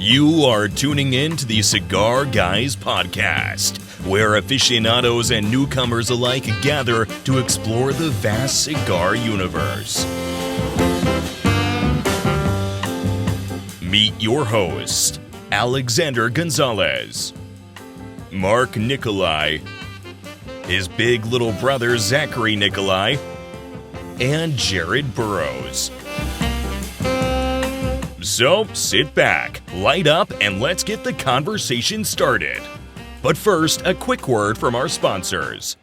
You are tuning in to the Cigar Guys Podcast, where aficionados and newcomers alike gather to explore the vast cigar universe. Meet your host, Alexander Gonzalez, Mark Nikollaj, his big little brother Zachary Nikollaj, and Jared Burrows. So sit back, light up, and let's get the conversation started. But first, a quick word from our sponsors.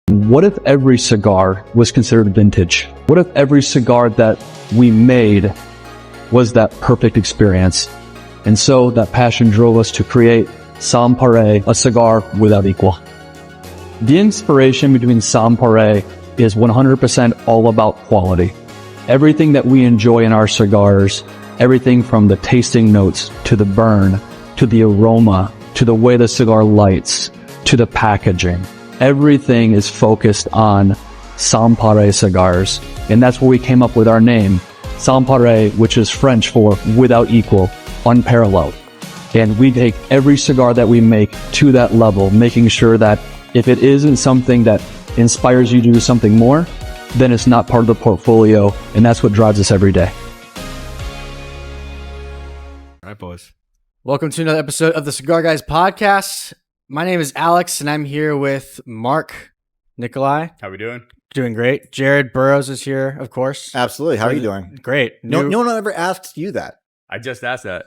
What if every cigar was considered vintage? What if every cigar that we made was that perfect experience? And so that passion drove us to create Sans Pareil, a cigar without equal. The inspiration between Sans Pareil is 100% all about quality. Everything that we enjoy in our cigars, everything from the tasting notes to the burn, to the aroma, to the way the cigar lights, to the packaging, everything is focused on Sans Pareil cigars. And that's where we came up with our name, Sans Pareil, which is French for without equal, unparalleled. And we take every cigar that we make to that level, making sure that if it isn't something that inspires you to do something more, then it's not part of the portfolio, and that's what drives us every day. All right, boys. Welcome to another episode of the Cigar Guys Podcast. My name is Alex, and I'm here with Mark Nikollaj. How we doing? Doing great. Jared Burrows is here, of course. Absolutely. How are you doing? Great. No one ever asked you that. I just asked that.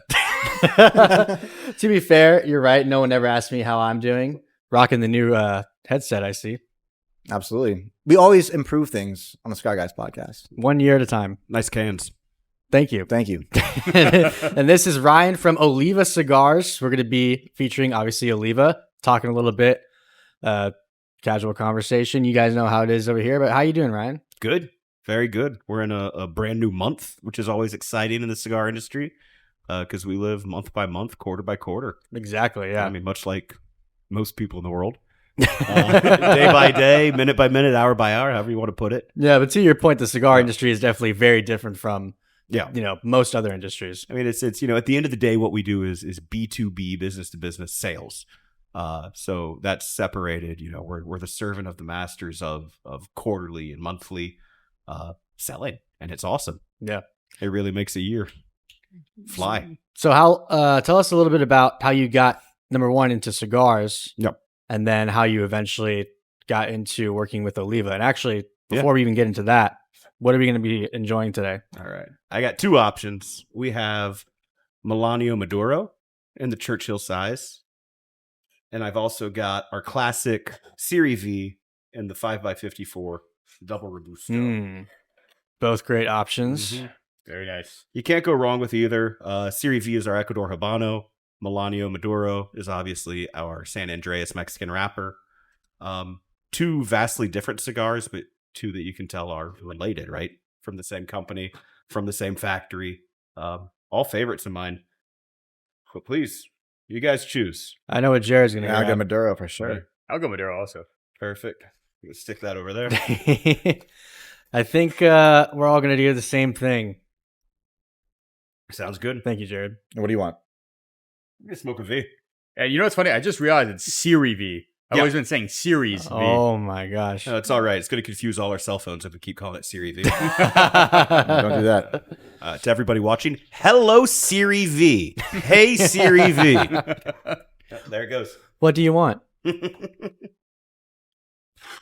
To be fair, you're right. No one ever asked me how I'm doing. Rocking the new headset, I see. Absolutely. We always improve things on the Cigar Guys podcast. 1 year at a time. Nice cans. Thank you. Thank you. And this is Ryan from Oliva Cigars. We're going to be featuring, obviously, Oliva, talking a little bit, casual conversation. You guys know how it is over here, but how you doing, Ryan? Good. Very good. We're in a brand new month, which is always exciting in the cigar industry because we live month by month, quarter by quarter. Exactly, yeah. I mean, much like most people in the world. Day by day, minute by minute, hour by hour, however you want to put it. Yeah, but to your point, the cigar industry is definitely very different from Yeah. most other industries. I mean, it's at the end of the day, what we do is B2B, business to business sales. So that's separated. We're the servant of the masters of quarterly and monthly selling, and it's awesome. Yeah, it really makes a year fly. So how? Tell us a little bit about how you got number one into cigars. Yep. And then how you eventually got into working with Oliva. And actually, before we even get into that, what are we going to be enjoying today? All right. I got two options. We have Melanio Maduro in the Churchill size. And I've also got our classic Series V in the 5x54 double Robusto. Both great options. Mm-hmm. Very nice. You can't go wrong with either. Series V is our Ecuador Habano. Melanio Maduro is obviously our San Andreas Mexican wrapper. Two vastly different cigars, but two that you can tell are related, right? From the same company, from the same factory. All favorites of mine. But please, you guys choose. I know what Jared's going to I'll go Maduro for sure. I'll go Maduro also. Perfect. You can stick that over there. I think we're all going to do the same thing. Sounds good. Thank you, Jared. What do you want? I'm going to smoke a V. And you know what's funny? I just realized it's Series V. I've always been saying Series V. Oh my gosh. No, it's all right. It's going to confuse all our cell phones if we keep calling it Series V. Don't do that. To everybody watching, hello, Series V. Hey, Series V. There it goes. What do you want?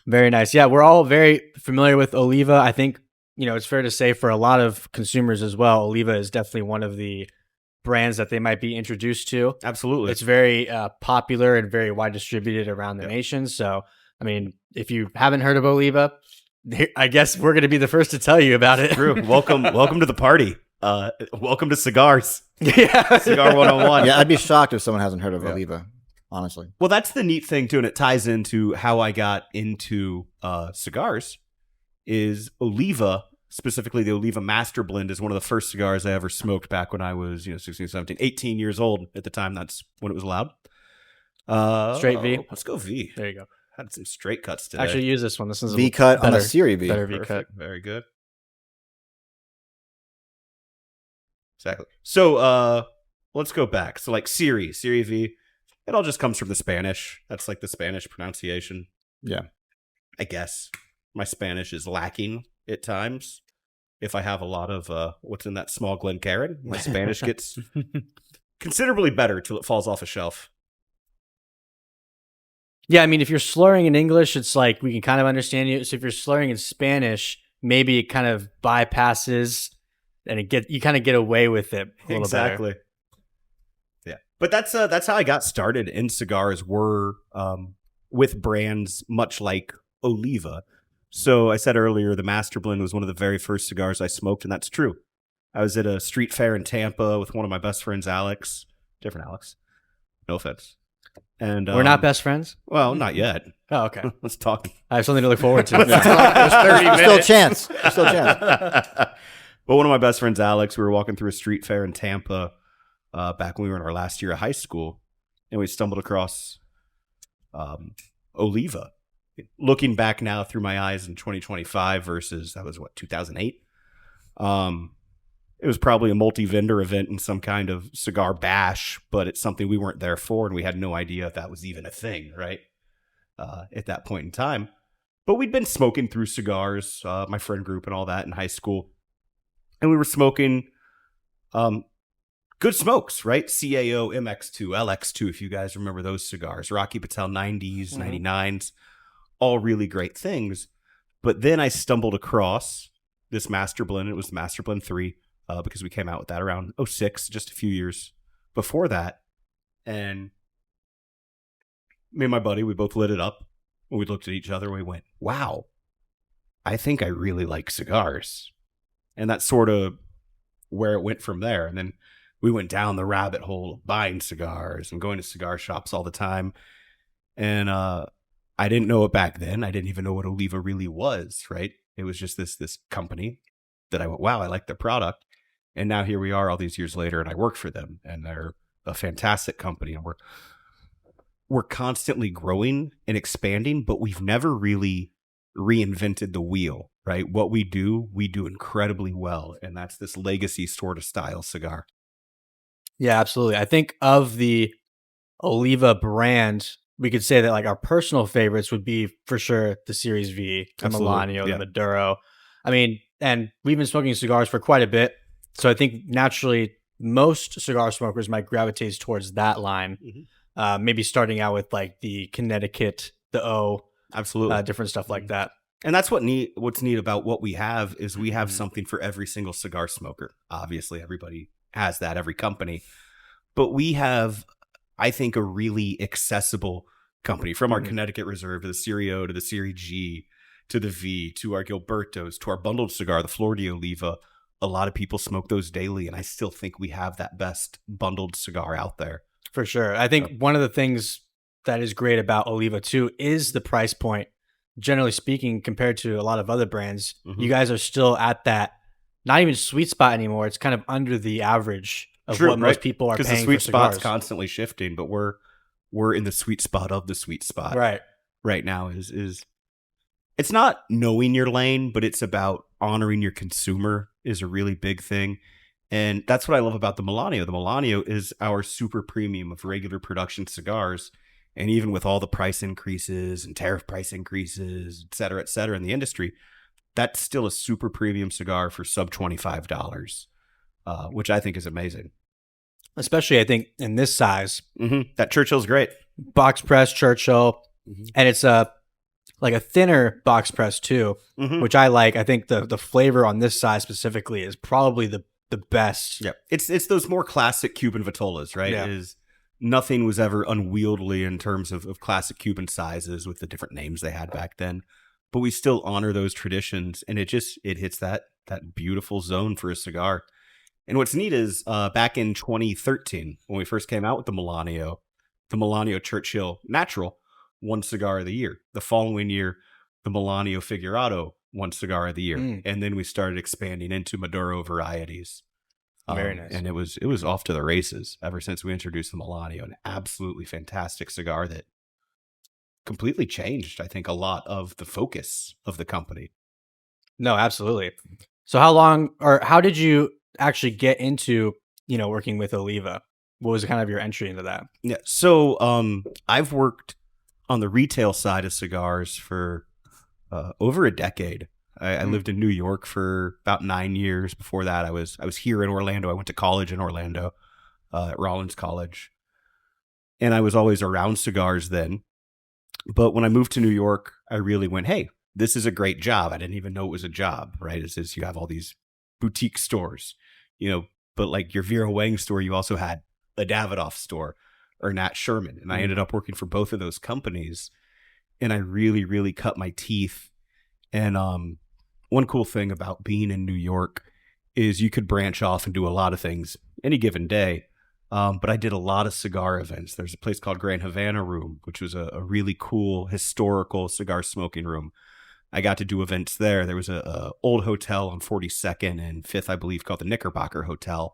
Very nice. Yeah, we're all very familiar with Oliva. I think, it's fair to say for a lot of consumers as well, Oliva is definitely one of the brands that they might be introduced to. Absolutely. It's very popular and very wide distributed around the nation. So, I mean, if you haven't heard of Oliva, I guess we're going to be the first to tell you about it. True. Welcome to the party. Welcome to Cigars. Yeah. Cigar 101. Yeah, I'd be shocked if someone hasn't heard of Oliva, honestly. Well, that's the neat thing too, and it ties into how I got into cigars, is Oliva. Specifically, the Oliva Master Blend is one of the first cigars I ever smoked back when I was 16, 17, 18 years old at the time. That's when it was allowed. Straight V. Let's go V. There you go. Had some straight cuts today. Actually, use this one. This is V cut better, on a Series V. better V Perfect. cut. Very good. Exactly. So let's go back. So like Siri V, it all just comes from the Spanish. That's like the Spanish pronunciation. Yeah. I guess my Spanish is lacking at times. If I have a lot of what's in that small Glencairn, my Spanish gets considerably better till it falls off a shelf. Yeah, I mean, if you're slurring in English, it's like we can kind of understand you. So if you're slurring in Spanish, maybe it kind of bypasses, and you kind of get away with it a little Exactly. better. Yeah, but that's how I got started in cigars. Were with brands much like Oliva. So I said earlier, the Master Blend was one of the very first cigars I smoked, and that's true. I was at a street fair in Tampa with one of my best friends, Alex. Different Alex. No offense. And We're not best friends? Well, not yet. Oh, okay. Let's talk. I have something to look forward to. There's 30 minutes. Still a chance. Still a chance. But one of my best friends, Alex, we were walking through a street fair in Tampa back when we were in our last year of high school, and we stumbled across Oliva. Looking back now through my eyes in 2025 versus that was 2008. It was probably a multi-vendor event in some kind of cigar bash, but it's something we weren't there for, and we had no idea if that was even a thing, right? At that point in time. But we'd been smoking through cigars, my friend group and all that in high school. And we were smoking good smokes, right? CAO, MX2, LX2, if you guys remember those cigars. Rocky Patel 90s, 99s, all really great things. But then I stumbled across this Master Blend. It was the Master Blend 3. Because we came out with that around 06, just a few years before that. And me and my buddy, we both lit it up. And we looked at each other and we went, wow, I think I really like cigars. And that's sort of where it went from there. And then we went down the rabbit hole of buying cigars and going to cigar shops all the time. And I didn't know it back then. I didn't even know what Oliva really was, right? It was just this company that I went, wow, I like their product. And now here we are all these years later, and I work for them, and they're a fantastic company. And we're constantly growing and expanding, but we've never really reinvented the wheel, right? What we do incredibly well, and that's this legacy sort of style cigar. Yeah, absolutely. I think of the Oliva brand, we could say that like our personal favorites would be for sure the Series V, the Melanio, the Maduro. I mean, and we've been smoking cigars for quite a bit. So I think naturally most cigar smokers might gravitate towards that line. Mm-hmm. Maybe starting out with like the Connecticut, the O, absolutely, different stuff like that. And that's what's neat about what we have is we have something for every single cigar smoker. Obviously, everybody has that, every company. But we have, I think, a really accessible company from our Connecticut Reserve to the Serie O to the Serie G to the V to our Gilbertos to our bundled cigar, the Flor de Oliva. A lot of people smoke those daily, and I still think we have that best bundled cigar out there. For sure. I think one of the things that is great about Oliva too is the price point. Generally speaking, compared to a lot of other brands, you guys are still at that, not even sweet spot anymore. It's kind of under the average of what most people are paying for cigars. Because the sweet spot's constantly shifting, but we're in the sweet spot of the sweet spot. Right now is it's not knowing your lane, but it's about honoring your consumer is a really big thing. And that's what I love about the Melanio. The Melanio is our super premium of regular production cigars. And even with all the price increases and tariff price increases, et cetera, in the industry, that's still a super premium cigar for sub $25, which I think is amazing. Especially, I think, in this size. Mm-hmm. That Churchill's great. Box press Churchill. Mm-hmm. And it's like a thinner box press too, which I like. I think the flavor on this size specifically is probably the best. Yeah, it's those more classic Cuban Vitolas, right? Yeah. Nothing was ever unwieldy in terms of classic Cuban sizes with the different names they had back then, but we still honor those traditions, and it hits that beautiful zone for a cigar. And what's neat is back in 2013 when we first came out with the Melanio Churchill Natural won Cigar of the Year. The following year, the Melanio Figurado won Cigar of the Year. And then we started expanding into Maduro varieties. Very nice. And it was off to the races ever since we introduced the Melanio. An absolutely fantastic cigar that completely changed, I think, a lot of the focus of the company. No, absolutely. So how did you actually get into, working with Oliva? What was kind of your entry into that? Yeah. So I've worked on the retail side of cigars for over a decade. I lived in New York for about 9 years. Before that, I was here in Orlando. I went to college in Orlando at Rollins College. And I was always around cigars then. But when I moved to New York, I really went, hey, this is a great job. I didn't even know it was a job, right? It's just you have all these boutique stores, but like your Vera Wang store, you also had a Davidoff store or Nat Sherman. And I ended up working for both of those companies. And I really, really cut my teeth. And one cool thing about being in New York is you could branch off and do a lot of things any given day. But I did a lot of cigar events. There's a place called Grand Havana Room, which was a really cool historical cigar smoking room. I got to do events there. There was a old hotel on 42nd and 5th, I believe, called the Knickerbocker Hotel.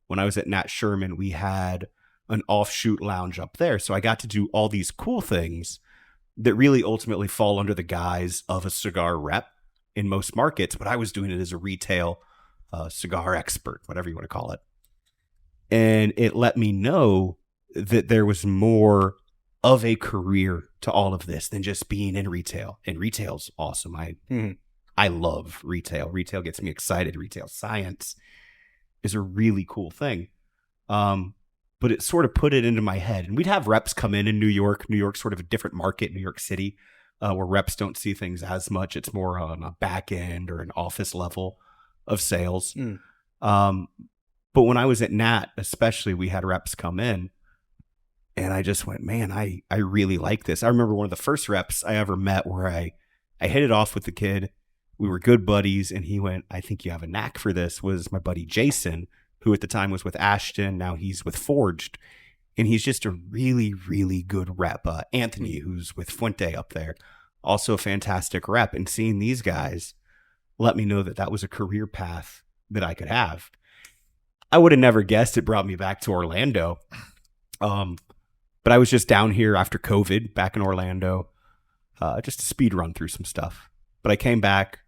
When I was at Nat Sherman, we had an offshoot lounge up there. So I got to do all these cool things that really ultimately fall under the guise of a cigar rep in most markets. But I was doing it as a retail cigar expert, whatever you want to call it. And it let me know that there was more of a career to all of this than just being in retail. And retail's awesome. I love retail. Retail gets me excited. Retail science is a really cool thing. But it sort of put it into my head. And we'd have reps come in New York. New York's sort of a different market, New York City, where reps don't see things as much. It's more on a back end or an office level of sales. But when I was at Nat, especially, we had reps come in, and I just went, man, I really like this. I remember one of the first reps I ever met where I hit it off with the kid. We were good buddies, and he went, I think you have a knack for this, was my buddy Jason, who at the time was with Ashton. Now he's with Forged, and he's just a really, really good rep. Anthony, who's with Fuente up there, also a fantastic rep. And seeing these guys let me know that that was a career path that I could have. I would have never guessed it brought me back to Orlando. But I was just down here after COVID, back in Orlando, just to speed run through some stuff. But I came back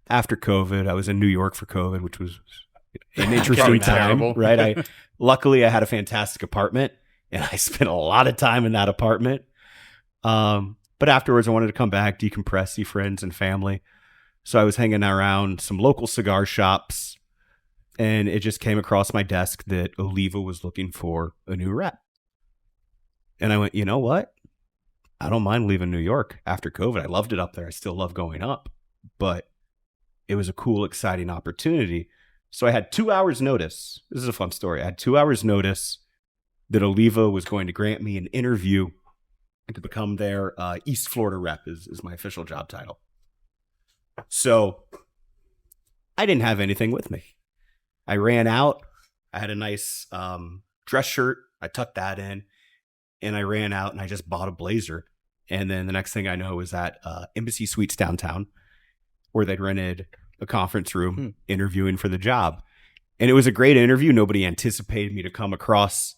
after COVID. I was in New York for COVID, which was an interesting time, right? Luckily, I had a fantastic apartment, and I spent a lot of time in that apartment. But afterwards, I wanted to come back, decompress, see friends and family. So I was hanging around some local cigar shops, and it just came across my desk that Oliva was looking for a new rep. And I went, you know what? I don't mind leaving New York after COVID. I loved it up there. I still love going up. But it was a cool, exciting opportunity. So I had 2 hours notice. This is a fun story. I had 2 hours notice that Oliva was going to grant me an interview to become their East Florida rep is my official job title. So I didn't have anything with me. I ran out. I had a nice dress shirt. I tucked that in, and I ran out and I just bought a blazer. And then the next thing I know is at Embassy Suites downtown, where they'd rented a conference room interviewing for the job. And it was a great interview. Nobody anticipated me to come across.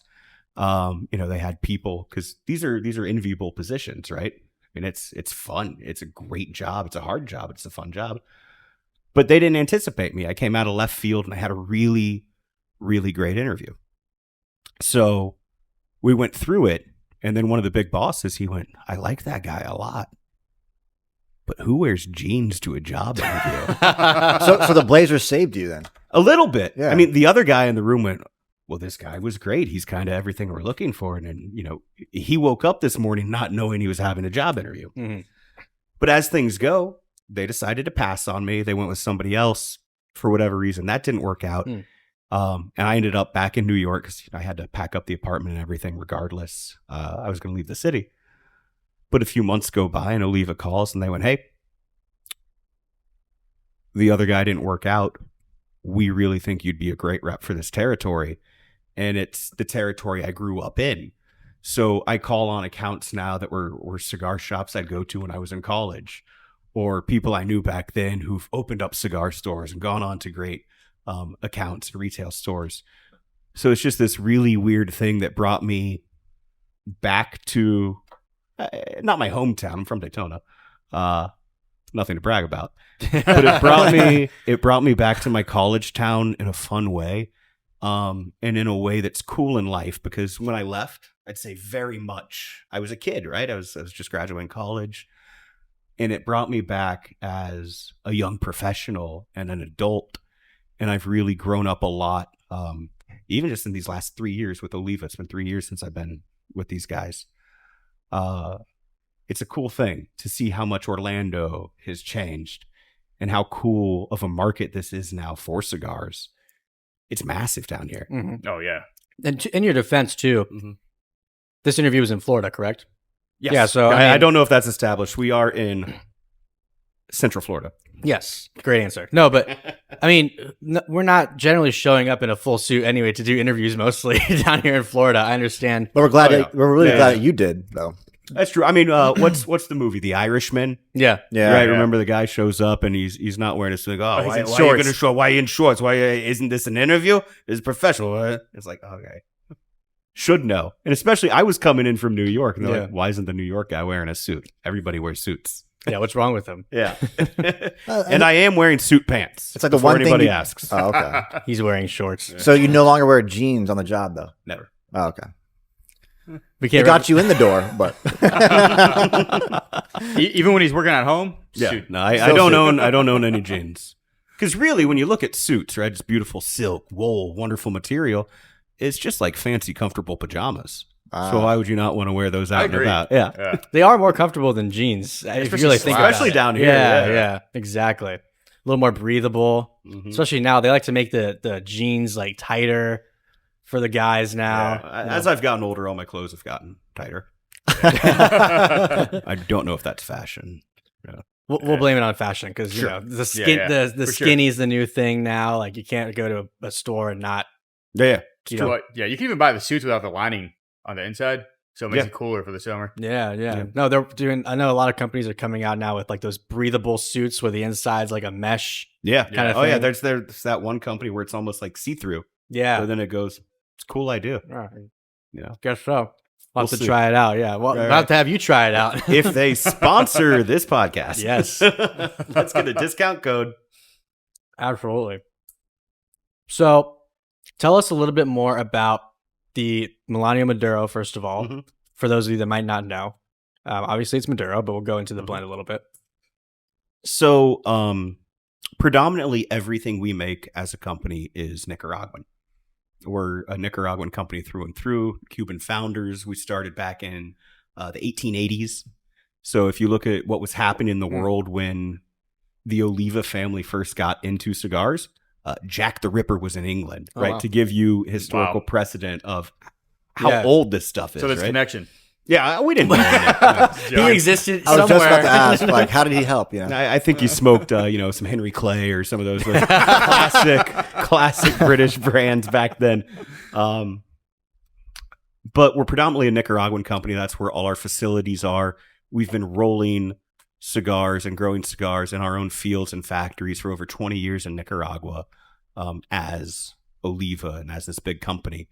They had people, because these are enviable positions, right? I mean, it's fun. It's a great job. It's a hard job. It's a fun job. But they didn't anticipate me. I came out of left field and I had a really, really great interview. So we went through it. And then one of the big bosses, he went, I like that guy a lot. But who wears jeans to a job interview? So the blazer saved you then? A little bit. Yeah. I mean, the other guy in the room went, well, this guy was great. He's kind of everything we're looking for. And then, he woke up this morning not knowing he was having a job interview. Mm-hmm. But as things go, they decided to pass on me. They went with somebody else for whatever reason. That didn't work out. And I ended up back in New York because I had to pack up the apartment and everything regardless. I was going to leave the city. But a few months go by and Oliva calls and they went, hey, the other guy didn't work out. We really think you'd be a great rep for this territory. And it's the territory I grew up in. So I call on accounts now that were cigar shops I'd go to when I was in college, or people I knew back then who've opened up cigar stores and gone on to great accounts and retail stores. So it's just this really weird thing that brought me back to not my hometown. I'm from Daytona, nothing to brag about. But it brought me back to my college town in a fun way, and in a way that's cool in life. Because when I left, I'd say very much I was a kid, right? I was just graduating college, and it brought me back as a young professional and an adult, and I've really grown up a lot. Even just in these last 3 years with Oliva, it's been 3 years since I've been with these guys. It's a cool thing to see how much Orlando has changed and how cool of a market this is now for cigars. It's massive down here. Mm-hmm. Oh, yeah. And in your defense, too, this interview was in Florida, correct? Yes. Yeah, so I don't know if that's established. We are in Central Florida. Yes. Great answer. No, but I mean, we're not generally showing up in a full suit anyway to do interviews mostly down here in Florida. I understand. But we're glad. Oh, yeah. We're really glad that you did, though. That's true. I mean, what's the movie? The Irishman? Yeah. Yeah. Right. Yeah. Remember the guy shows up and he's not wearing a suit. Oh, he's why in are you shorts. going to show? Why are you in shorts? Why isn't this an interview? It's professional. It's like, okay. Should know. And especially I was coming in from New York and they're like, why isn't the New York guy wearing a suit? Everybody wears suits. Yeah. What's wrong with him? Yeah. And I am wearing suit pants. It's like the before one thing anybody you- asks. Oh, okay. He's wearing shorts. So you no longer wear jeans on the job, though. Never. Oh, okay. We It can't got you in the door, but Even when he's working at home? Yeah. Shoot. No, I Still don't suit. own I don't own any jeans. Because really, when you look at suits, right, it's beautiful silk, wool, wonderful material. It's just like fancy, comfortable pajamas. So why would you not want to wear those out and agree. about? Yeah. Yeah. They are more comfortable than jeans. If you really think about Especially it. down here. Yeah, exactly. A little more breathable. Mhm. Especially now, they like to make the jeans like tighter for the guys now. Yeah. As I've gotten older, all my clothes have gotten tighter. I don't know if that's fashion. We'll blame it on fashion because Sure. you know the skin Yeah, the for sure. skinny's the new thing now. Like you can't go to a store and not. Yeah. You know, But, yeah, you can even buy the suits without the lining on the inside. So it makes Yeah. it cooler for the summer. yeah. No, they're doing. I know a lot of companies are coming out now with like those breathable suits where the inside's like a mesh. Yeah. Kinda Oh, yeah. thing. There's that one company where it's almost like see-through. Yeah. So then it goes, it's a cool idea. All right. Yeah. Guess so. We'll have We'll to see. try it out. Yeah. Well, Right, about right. to have you try it out. If they sponsor this podcast. Yes. Let's get a discount code. Absolutely. So, tell us a little bit more about the Melanio Maduro, first of all, Mhm. for those of you that might not know. Obviously, it's Maduro, but we'll go into the blend a little bit. So, predominantly everything we make as a company is Nicaraguan. We're a Nicaraguan company through and through. Cuban founders. We started back in the 1880s. So if you look at what was happening in the world when the Oliva family first got into cigars, Jack the Ripper was in England, Oh, right? wow. To give you historical precedent of how Yeah. old this stuff is, So there's right? connection. Yeah, we didn't know that. He existed I was somewhere. just about to ask, like, how did he help? You know? I think you smoked, some Henry Clay or some of those like, classic British brands back then. But we're predominantly a Nicaraguan company. That's where all our facilities are. We've been rolling cigars and growing cigars in our own fields and factories for over 20 years in Nicaragua as Oliva and as this big company.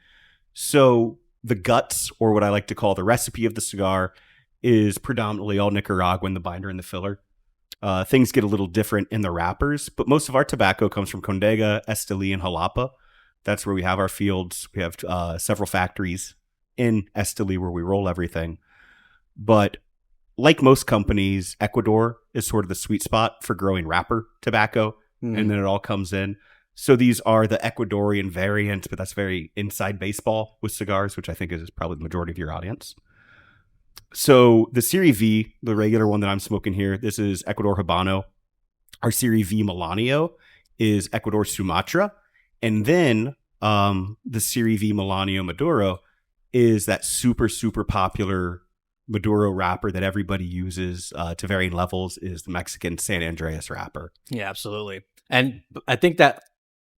So the guts, or what I like to call the recipe of the cigar, is predominantly all Nicaraguan, the binder and the filler. Things get a little different in the wrappers, but most of our tobacco comes from Condega, Esteli, and Jalapa. That's where we have our fields. We have several factories in Esteli where we roll everything. But like most companies, Ecuador is sort of the sweet spot for growing wrapper tobacco, and then it all comes in. So these are the Ecuadorian variants, but that's very inside baseball with cigars, which I think is probably the majority of your audience. So the Serie V, the regular one that I'm smoking here, this is Ecuador Habano. Our Serie V Melanio is Ecuador Sumatra. And then the Serie V Melanio Maduro is that super, super popular Maduro wrapper that everybody uses to varying levels, is the Mexican San Andreas wrapper. Yeah, absolutely. And I think that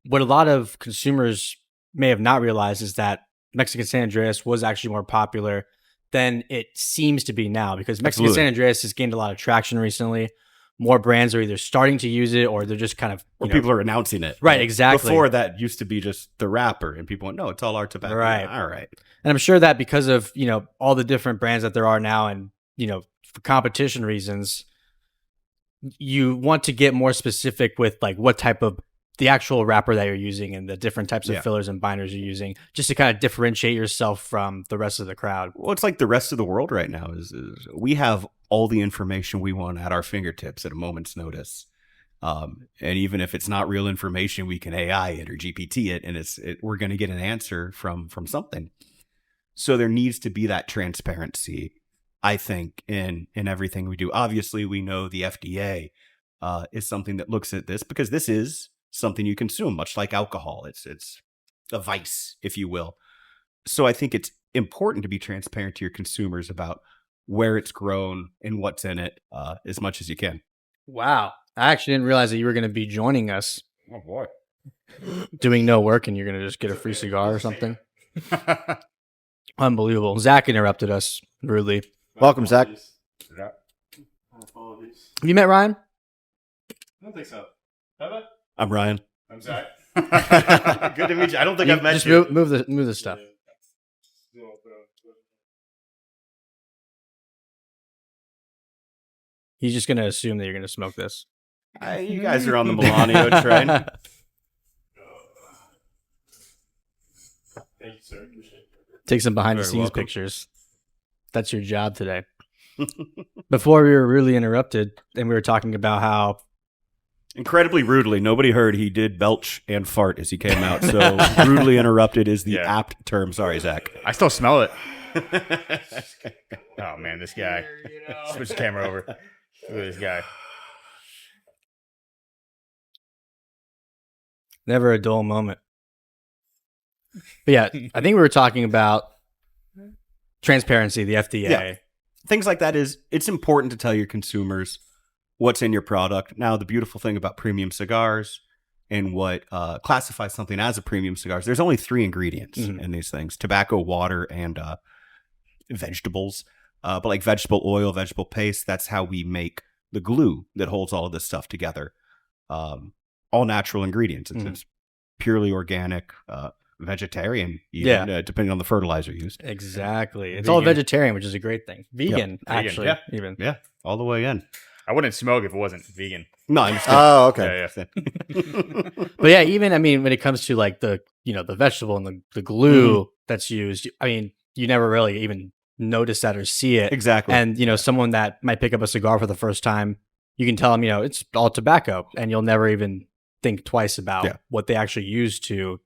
what a lot of consumers may have not realized is that Mexican San Andreas was actually more popular than it seems to be now, because Mexican Absolutely. San Andreas has gained a lot of traction recently. More brands are either starting to use it or they're just kind of, Or people are announcing it. Right, exactly. Before that used to be just the wrapper, and people went, no, it's all our tobacco. Right. All right. And I'm sure that because of, all the different brands that there are now and, for competition reasons, you want to get more specific with like what type of the actual wrapper that you're using and the different types of fillers and binders you're using, just to kind of differentiate yourself from the rest of the crowd. Well, it's like the rest of the world right now is we have all the information we want at our fingertips at a moment's notice. And even if it's not real information, we can AI it or GPT it, and we're going to get an answer from something. So there needs to be that transparency, I think, in everything we do. Obviously, we know the FDA is something that looks at this because this is something you consume, much like alcohol. It's a vice, if you will. So I think it's important to be transparent to your consumers about where it's grown and what's in it as much as you can. Wow. I actually didn't realize that you were going to be joining us. Oh, boy. Doing no work and you're going to just get a free cigar or something. Unbelievable. Zach interrupted us rudely. Welcome, Zach. Have you met Ryan? I don't think so. Have I? I'm Ryan. I'm Zach. Good to meet you. I don't think I've met just you. move the stuff. He's just going to assume that you're going to smoke this. You guys are on the Milano train. Thank you, sir. Appreciate it. Take some behind the Very scenes welcome. pictures. That's your job today. Before we were really interrupted and we were talking about how Incredibly rudely, nobody heard he did belch and fart as he came out. So rudely interrupted is the apt term. Sorry, Zach. I still smell it. Oh, man, this guy. Switch the camera over. Look at this guy. never a dull moment. But yeah, I think we were talking about transparency, the FDA. Yeah. Things like that it's important to tell your consumers what's in your product. Now, the beautiful thing about premium cigars and what classifies something as a premium cigars, there's only 3 ingredients in these things: tobacco, water, and vegetables. But like vegetable oil, vegetable paste, that's how we make the glue that holds all of this stuff together. All natural ingredients. It's purely organic, vegetarian, even, depending on the fertilizer used. Exactly. It's Vegan. all vegetarian, which is a great thing. Vegan, actually. yeah. Even. Yeah, all the way in. I wouldn't smoke if it wasn't vegan. No, I understand. Oh, okay. Yeah. But yeah, even, I mean, when it comes to like the vegetable and the glue that's used, I mean, you never really even notice that or see it. Exactly. And, someone that might pick up a cigar for the first time, you can tell them, it's all tobacco, and you'll never even think twice about what they actually use to,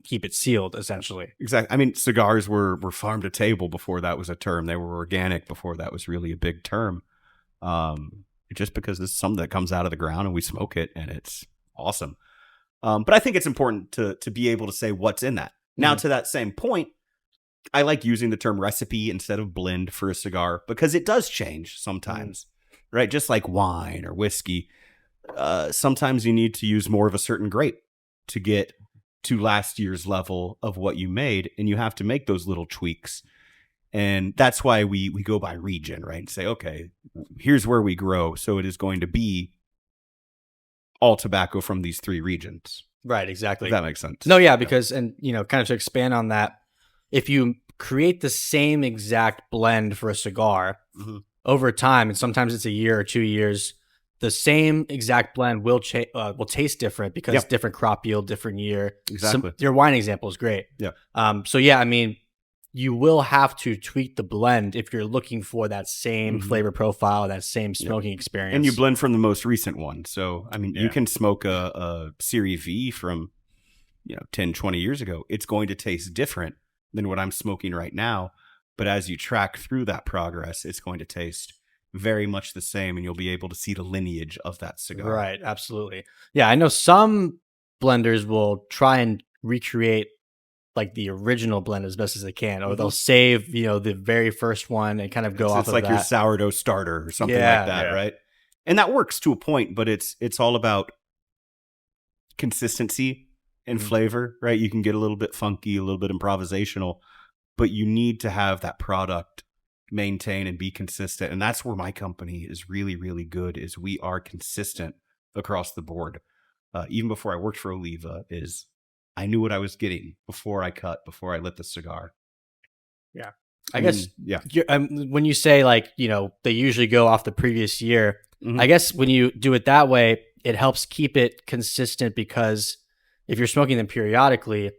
keep it sealed, essentially. Exactly. I mean, cigars were farm to table before that was a term. They were organic before that was really a big term. Just because this is something that comes out of the ground and we smoke it and it's awesome. But I think it's important to be able to say what's in that. Now, to that same point, I like using the term recipe instead of blend for a cigar because it does change sometimes, right? Just like wine or whiskey. Sometimes you need to use more of a certain grape to get to last year's level of what you made, and you have to make those little tweaks. And that's why we go by region, right? And say, okay, here's where we grow. So it is going to be all tobacco from these 3 regions. Right, exactly. If that makes sense. No, yeah, because, and, kind of to expand on that, if you create the same exact blend for a cigar over time, and sometimes it's a year or 2 years, the same exact blend will taste different because different crop yield, different year. Exactly. Your wine example is great. Yeah. So yeah, I mean, you will have to tweak the blend if you're looking for that same flavor profile, that same smoking experience. And you blend from the most recent one. So, I mean, you can smoke a Series V from, 10, 20 years ago. It's going to taste different than what I'm smoking right now. But as you track through that progress, it's going to taste very much the same, and you'll be able to see the lineage of that cigar. Right, absolutely. Yeah, I know some blenders will try and recreate like the original blend as best as they can, or they'll save, the very first one and kind of go off It's of like that. your sourdough starter or something like that, right? And that works to a point, but it's all about consistency and flavor, right? You can get a little bit funky, a little bit improvisational, but you need to have that product maintain and be consistent. And that's where my company is really, really good, is we are consistent across the board. Even before I worked for Oliva, I knew what I was getting before I before I lit the cigar. Yeah. I guess when you say like, they usually go off the previous year, I guess when you do it that way, it helps keep it consistent because if you're smoking them periodically,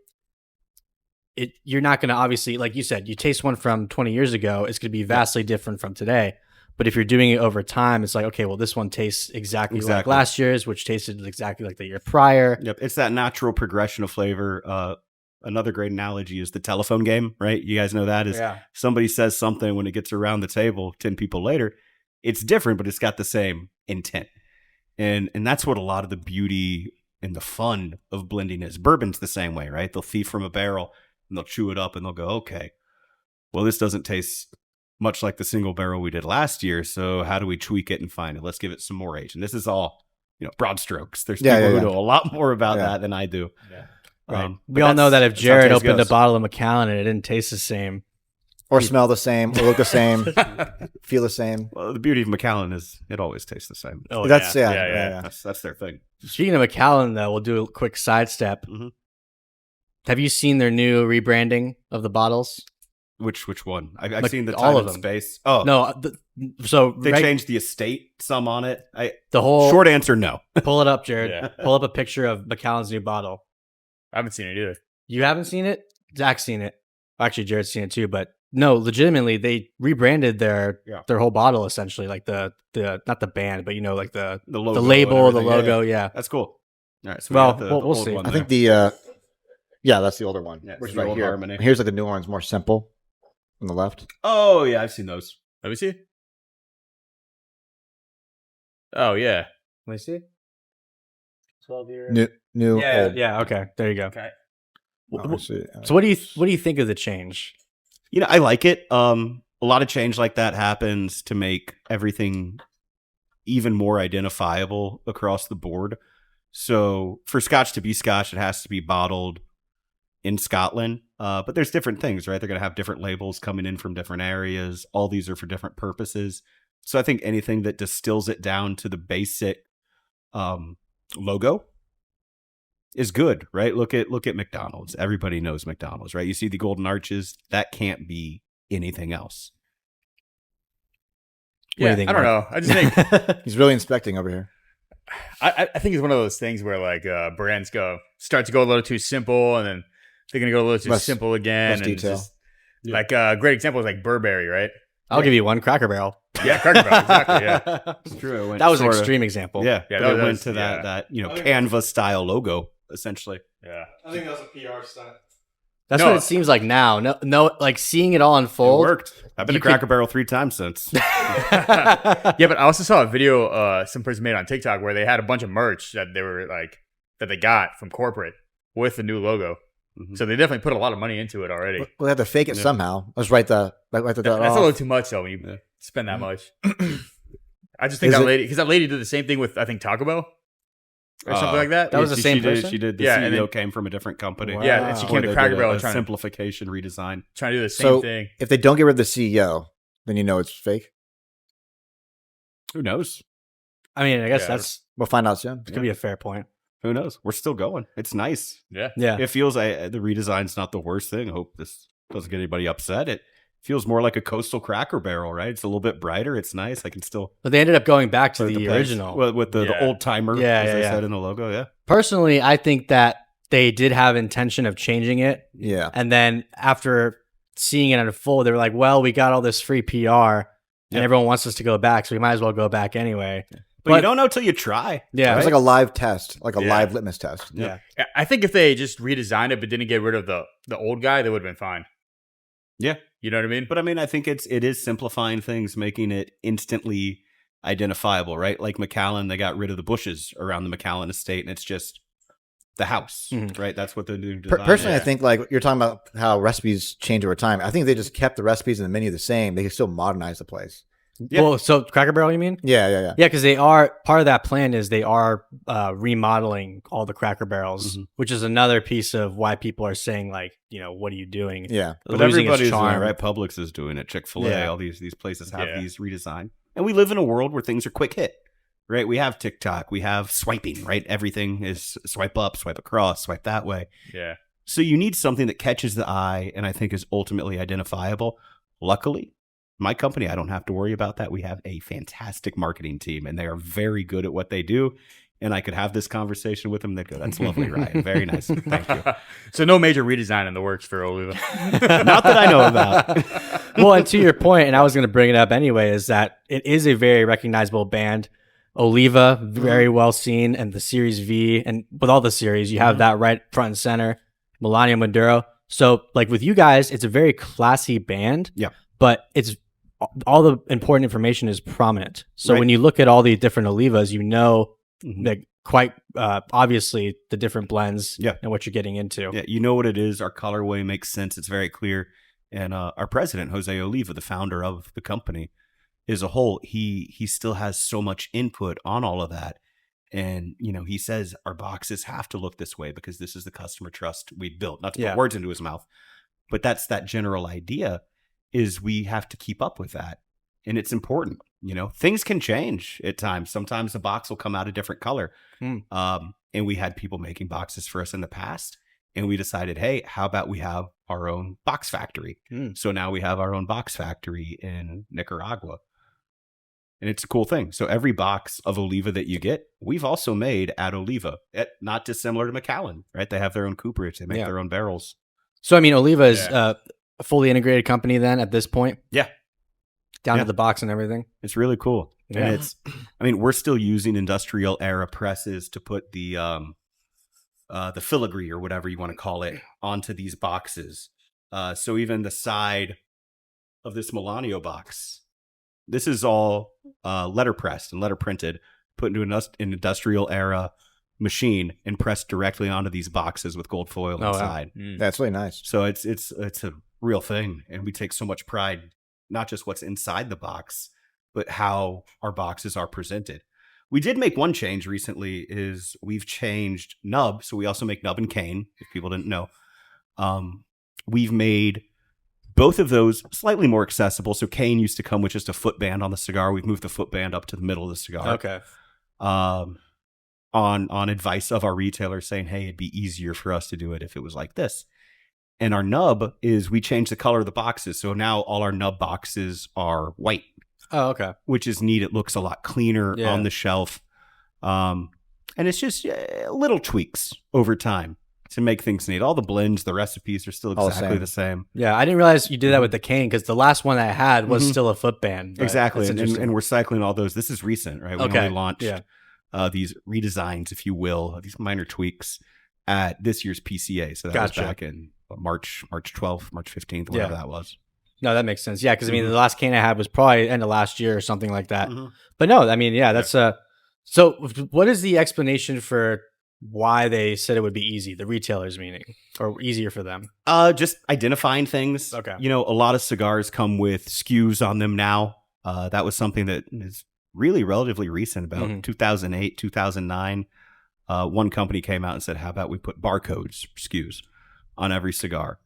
you're not going to obviously, like you said, you taste one from 20 years ago, it's going to be vastly different from today. But if you're doing it over time, it's like, okay, well, this one tastes exactly like last year's, which tasted exactly like the year prior. Yep, it's that natural progression of flavor. Another great analogy is the telephone game, right? You guys know that is somebody says something when it gets around the table 10 people later, it's different, but it's got the same intent. And that's what a lot of the beauty and the fun of blending is. Bourbon's the same way, right? They'll thief from a barrel and they'll chew it up and they'll go, okay, well, this doesn't taste much like the single barrel we did last year. So how do we tweak it and find it? Let's give it some more age. And this is all, broad strokes. There's people who know a lot more about that than I do. Yeah. Right. We all know that if Jared opened a bottle of Macallan and it didn't taste the same, or smell the same, or look the same, feel the same. Well, the beauty of Macallan is it always tastes the same. Oh, that's That's their thing. Speaking of Macallan, though, we'll do a quick sidestep. Mm-hmm. Have you seen their new rebranding of the bottles? Which one? I've seen the time all of and them. space. Oh no, so they changed the estate some on it. The whole short answer, no. Pull it up, Jared. Pull up a picture of Macallan's new bottle. I haven't seen it either. You haven't seen it? Zach's seen it. Actually, Jared's seen it too. But no, legitimately, they rebranded their whole bottle essentially, like the not the band, but like the logo, the label, the logo. Yeah, that's cool. All right, so we'll see. I think that's the older one, which is right here. Harmony. Here's like the new one's more simple on the left. Oh yeah, I've seen those. Let me see. Oh yeah, let me see. 12 years. New. Old. Yeah. Okay, there you go. Okay. So what do you think of the change? I like it. A lot of change like that happens to make everything even more identifiable across the board. So for Scotch to be Scotch, it has to be bottled in Scotland. But there's different things, right? They're going to have different labels coming in from different areas. All these are for different purposes. So I think anything that distills it down to the basic logo is good, right? Look at McDonald's. Everybody knows McDonald's, right? You see the golden arches. That can't be anything else. Yeah, I don't know. I just think he's really inspecting over here. I think it's one of those things where like brands start to go a little too simple, and then they're gonna go a little too simple again. Less and detail. Like a great example is like Burberry, right? I'll give you one, Cracker Barrel. Yeah, Cracker Barrel, exactly. Yeah, it's true. That was an extreme example. Yeah, but it went to that Canva style logo essentially. Yeah, I think that was a PR stunt. That's what it seems like now. No, like seeing it all unfold. It worked. I've been to Cracker Barrel 3 times since. Yeah, but I also saw a video some person made on TikTok where they had a bunch of merch that they were that they got from corporate with the new logo. Mm-hmm. So they definitely put a lot of money into it already. Well, they have to fake it somehow. Let's write the that's a little too much though when you spend that much. I just think that lady did the same thing with I think Taco Bell. Or something like that. That was the same person? She did. The CEO came from a different company. Wow. Yeah, and she came to Cracker Barrel trying simplification, redesign. Trying to do the same thing. If they don't get rid of the CEO, then you know it's fake. Who knows? I mean, I guess we'll find out soon. It could be a fair point. Who knows? We're still going. It's nice. Yeah. It feels the redesign's not the worst thing. I hope this doesn't get anybody upset. It feels more like a coastal Cracker Barrel, right? It's a little bit brighter. It's nice. I can still. But they ended up going back to the original. Well, with the old timer, as they said in the logo. Yeah. Personally, I think that they did have intention of changing it. Yeah. And then after seeing it unfold, they were like, well, we got all this free PR and everyone wants us to go back, so we might as well go back anyway. But you don't know till you try. Yeah. It was like a live test, like a live litmus test. Yeah. I think if they just redesigned it but didn't get rid of the old guy, they would have been fine. Yeah. You know what I mean? But I mean, I think it is simplifying things, making it instantly identifiable, right? Like Macallan, they got rid of the bushes around the Macallan estate, and it's just the house, right? That's what the new design Personally, I think like you're talking about how recipes change over time. I think if they just kept the recipes and the menu the same, they could still modernize the place. Yeah. Well, so Cracker Barrel, you mean? Yeah. Yeah, because they are part of that plan is they are remodeling all the Cracker Barrels, which is another piece of why people are saying like, what are you doing? Yeah, but everybody's doing it, right? Publix is doing it. Chick-fil-A, all these places have these redesigned, and we live in a world where things are quick hit, right? We have TikTok, we have swiping, right? Everything is swipe up, swipe across, swipe that way. Yeah. So you need something that catches the eye, and I think is ultimately identifiable. Luckily, My company, I don't have to worry about that. We have a fantastic marketing team, and they are very good at what they do. And I could have this conversation with them. They go, "That's lovely, Ryan. Very nice. Thank you." So no major redesign in the works for Oliva. Not that I know about. Well, and to your point, and I was going to bring it up anyway, is that it is a very recognizable band. Oliva, very well seen, and the Series V, and with all the series, you have that right front and center. Melanio, Maduro. So, like with you guys, it's a very classy band. Yeah. But it's all the important information is prominent. So when you look at all the different Olivas, you know that quite obviously the different blends and what you're getting into. Yeah, you know what it is. Our colorway makes sense. It's very clear. And our president, Jose Oliva, the founder of the company, as a whole, he still has so much input on all of that. And, he says our boxes have to look this way because this is the customer trust we built. Not to put words into his mouth, but that's that general idea is we have to keep up with that. And it's important. Things can change at times. Sometimes the box will come out a different color. And we had people making boxes for us in the past. And we decided, hey, how about we have our own box factory? So now we have our own box factory in Nicaragua. And it's a cool thing. So every box of Oliva that you get, we've also made at Oliva. Not dissimilar to Macallan, right? They have their own cooperage. They make their own barrels. So, I mean, Oliva is a fully integrated company then at this point? Yeah. Down to the box and everything? It's really cool. Yeah. And we're still using industrial era presses to put the filigree or whatever you want to call it onto these boxes. So even the side of this Melanio box, this is all letter pressed and letter printed, put into an industrial era machine and pressed directly onto these boxes with gold foil inside. Wow. That's really nice. So it's a real thing, and we take so much pride, not just what's inside the box, but how our boxes are presented. We did make one change recently is we've changed nub. So we also make nub and cane, if people didn't know. We've made both of those slightly more accessible. So cane used to come with just a footband on the cigar. We've moved the footband up to the middle of the cigar. Okay. On advice of our retailers saying, hey, it'd be easier for us to do it if it was like this. And our nub is we changed the color of the boxes. So now all our nub boxes are white. Oh, okay. Which is neat. It looks a lot cleaner on the shelf. And it's just little tweaks over time to make things neat. All the blends, the recipes are still exactly the same. Yeah, I didn't realize you did that with the cane because the last one I had was still a footband. Exactly. And we're cycling all those. This is recent, right? We only launched these redesigns, if you will, these minor tweaks at this year's PCA. So that was back in March 12th, March 15th, whatever that was. No, that makes sense. Yeah, because I mean, the last cane I had was probably end of last year or something like that. But no, I mean, that's so what is the explanation for why they said it would be easy, the retailers meaning, or easier for them? Just identifying things. Okay. A lot of cigars come with SKUs on them now. That was something that is really relatively recent, about 2008, 2009. One company came out and said, how about we put barcodes, SKUs, on every cigar?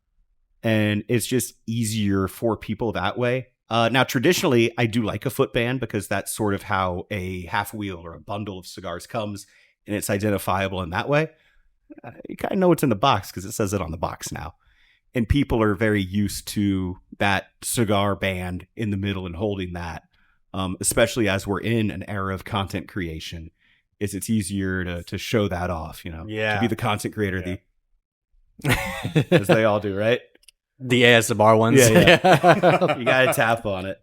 And it's just easier for people that way. Now, traditionally, I do like a footband because that's sort of how a half wheel or a bundle of cigars comes, and it's identifiable in that way. You kind of know what's in the box because it says it on the box now. And people are very used to that cigar band in the middle and holding that, especially as we're in an era of content creation. It's easier to show that off, to be the content creator, as they all do, right? The ASMR ones. Yeah. You got to tap on it.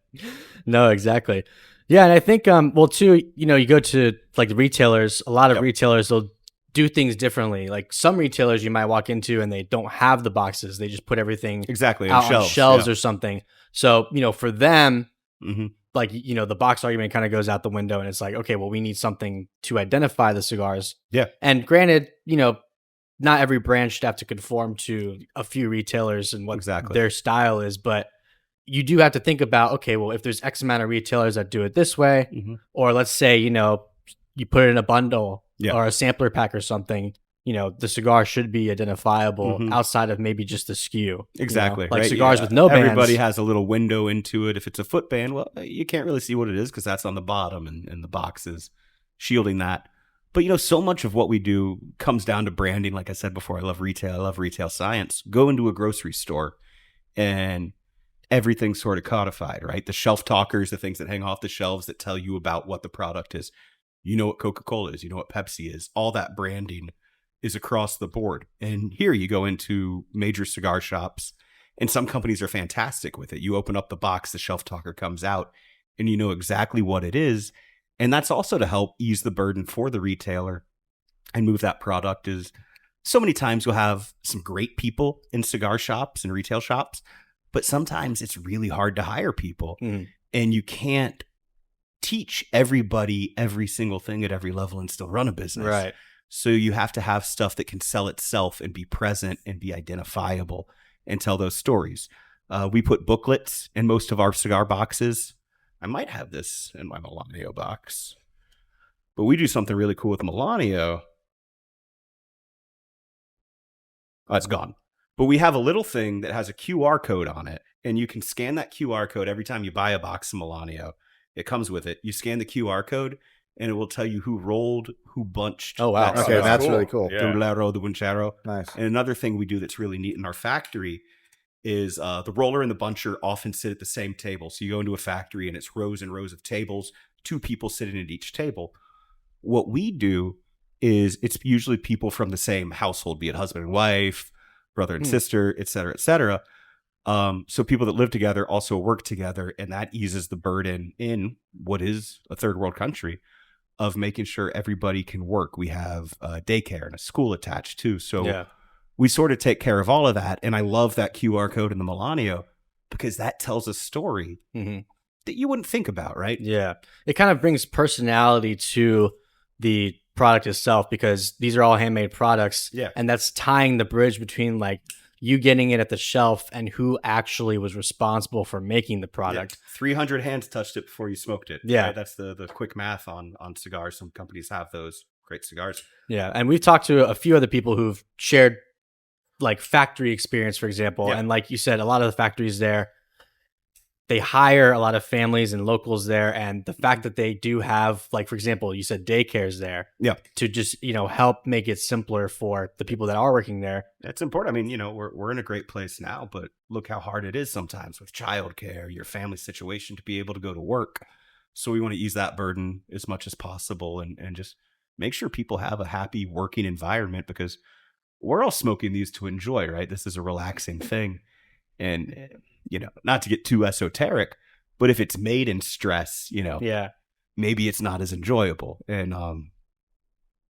No, exactly. Yeah. And I think, too, you go to like the retailers, a lot of retailers, they'll do things differently. Like some retailers you might walk into and they don't have the boxes. They just put everything out on shelves or something. So, for them, like, the box argument kind of goes out the window and it's like, okay, well, we need something to identify the cigars. Yeah. And granted, not every brand should have to conform to a few retailers and what their style is, but you do have to think about, okay, well, if there's X amount of retailers that do it this way, or let's say, you put it in a bundle or a sampler pack or something, the cigar should be identifiable outside of maybe just the SKU. Exactly. Like cigars with no bands. Everybody has a little window into it. If it's a foot band, well, you can't really see what it is because that's on the bottom and the box is shielding that. But, so much of what we do comes down to branding. Like I said before, I love retail. I love retail science. Go into a grocery store and everything's sort of codified, right? The shelf talkers, the things that hang off the shelves that tell you about what the product is. You know what Coca-Cola is, you know what Pepsi is. All that branding is across the board. And here you go into major cigar shops, and some companies are fantastic with it. You open up the box, the shelf talker comes out, and you know exactly what it is. And that's also to help ease the burden for the retailer and move that product. Is so many times you'll have some great people in cigar shops and retail shops, but sometimes it's really hard to hire people, and you can't teach everybody every single thing at every level and still run a business. Right. So you have to have stuff that can sell itself and be present and be identifiable and tell those stories. We put booklets in most of our cigar boxes. I might have this in my Melanio box, but we do something really cool with Melanio. Oh, it's gone. But we have a little thing that has a QR code on it, and you can scan that QR code every time you buy a box of Melanio. It comes with it. You scan the QR code, and it will tell you who rolled, who bunched. Oh, wow. that Okay, cigar. that's really cool. Yeah. The Lero, the Bunchero. Nice. And another thing we do that's really neat in our factory is the roller and the buncher often sit at the same table. So you go into a factory, and it's rows and rows of tables, 2 people sitting at each table. What we do is it's usually people from the same household, be it husband and wife, brother and sister, et cetera, et cetera. So people that live together also work together, and that eases the burden in what is a third world country of making sure everybody can work. We have daycare and a school attached too. So we sort of take care of all of that. And I love that QR code in the Melanio because that tells a story that you wouldn't think about, right? Yeah. It kind of brings personality to the product itself because these are all handmade products. Yeah. And that's tying the bridge between like you getting it at the shelf and who actually was responsible for making the product. Yeah. 300 hands touched it before you smoked it. Yeah. Right? That's the quick math on cigars. Some companies have those great cigars. Yeah. And we've talked to a few other people who've shared like factory experience, for example. Yeah. And like you said, a lot of the factories there, they hire a lot of families and locals there. And the fact that they do have, like, for example, you said daycares there. Yeah. To just, help make it simpler for the people that are working there. It's important. I mean, we're in a great place now, but look how hard it is sometimes with childcare, your family situation to be able to go to work. So we want to ease that burden as much as possible and just make sure people have a happy working environment because we're all smoking these to enjoy, right? This is a relaxing thing. And, not to get too esoteric, but if it's made in stress, maybe it's not as enjoyable. And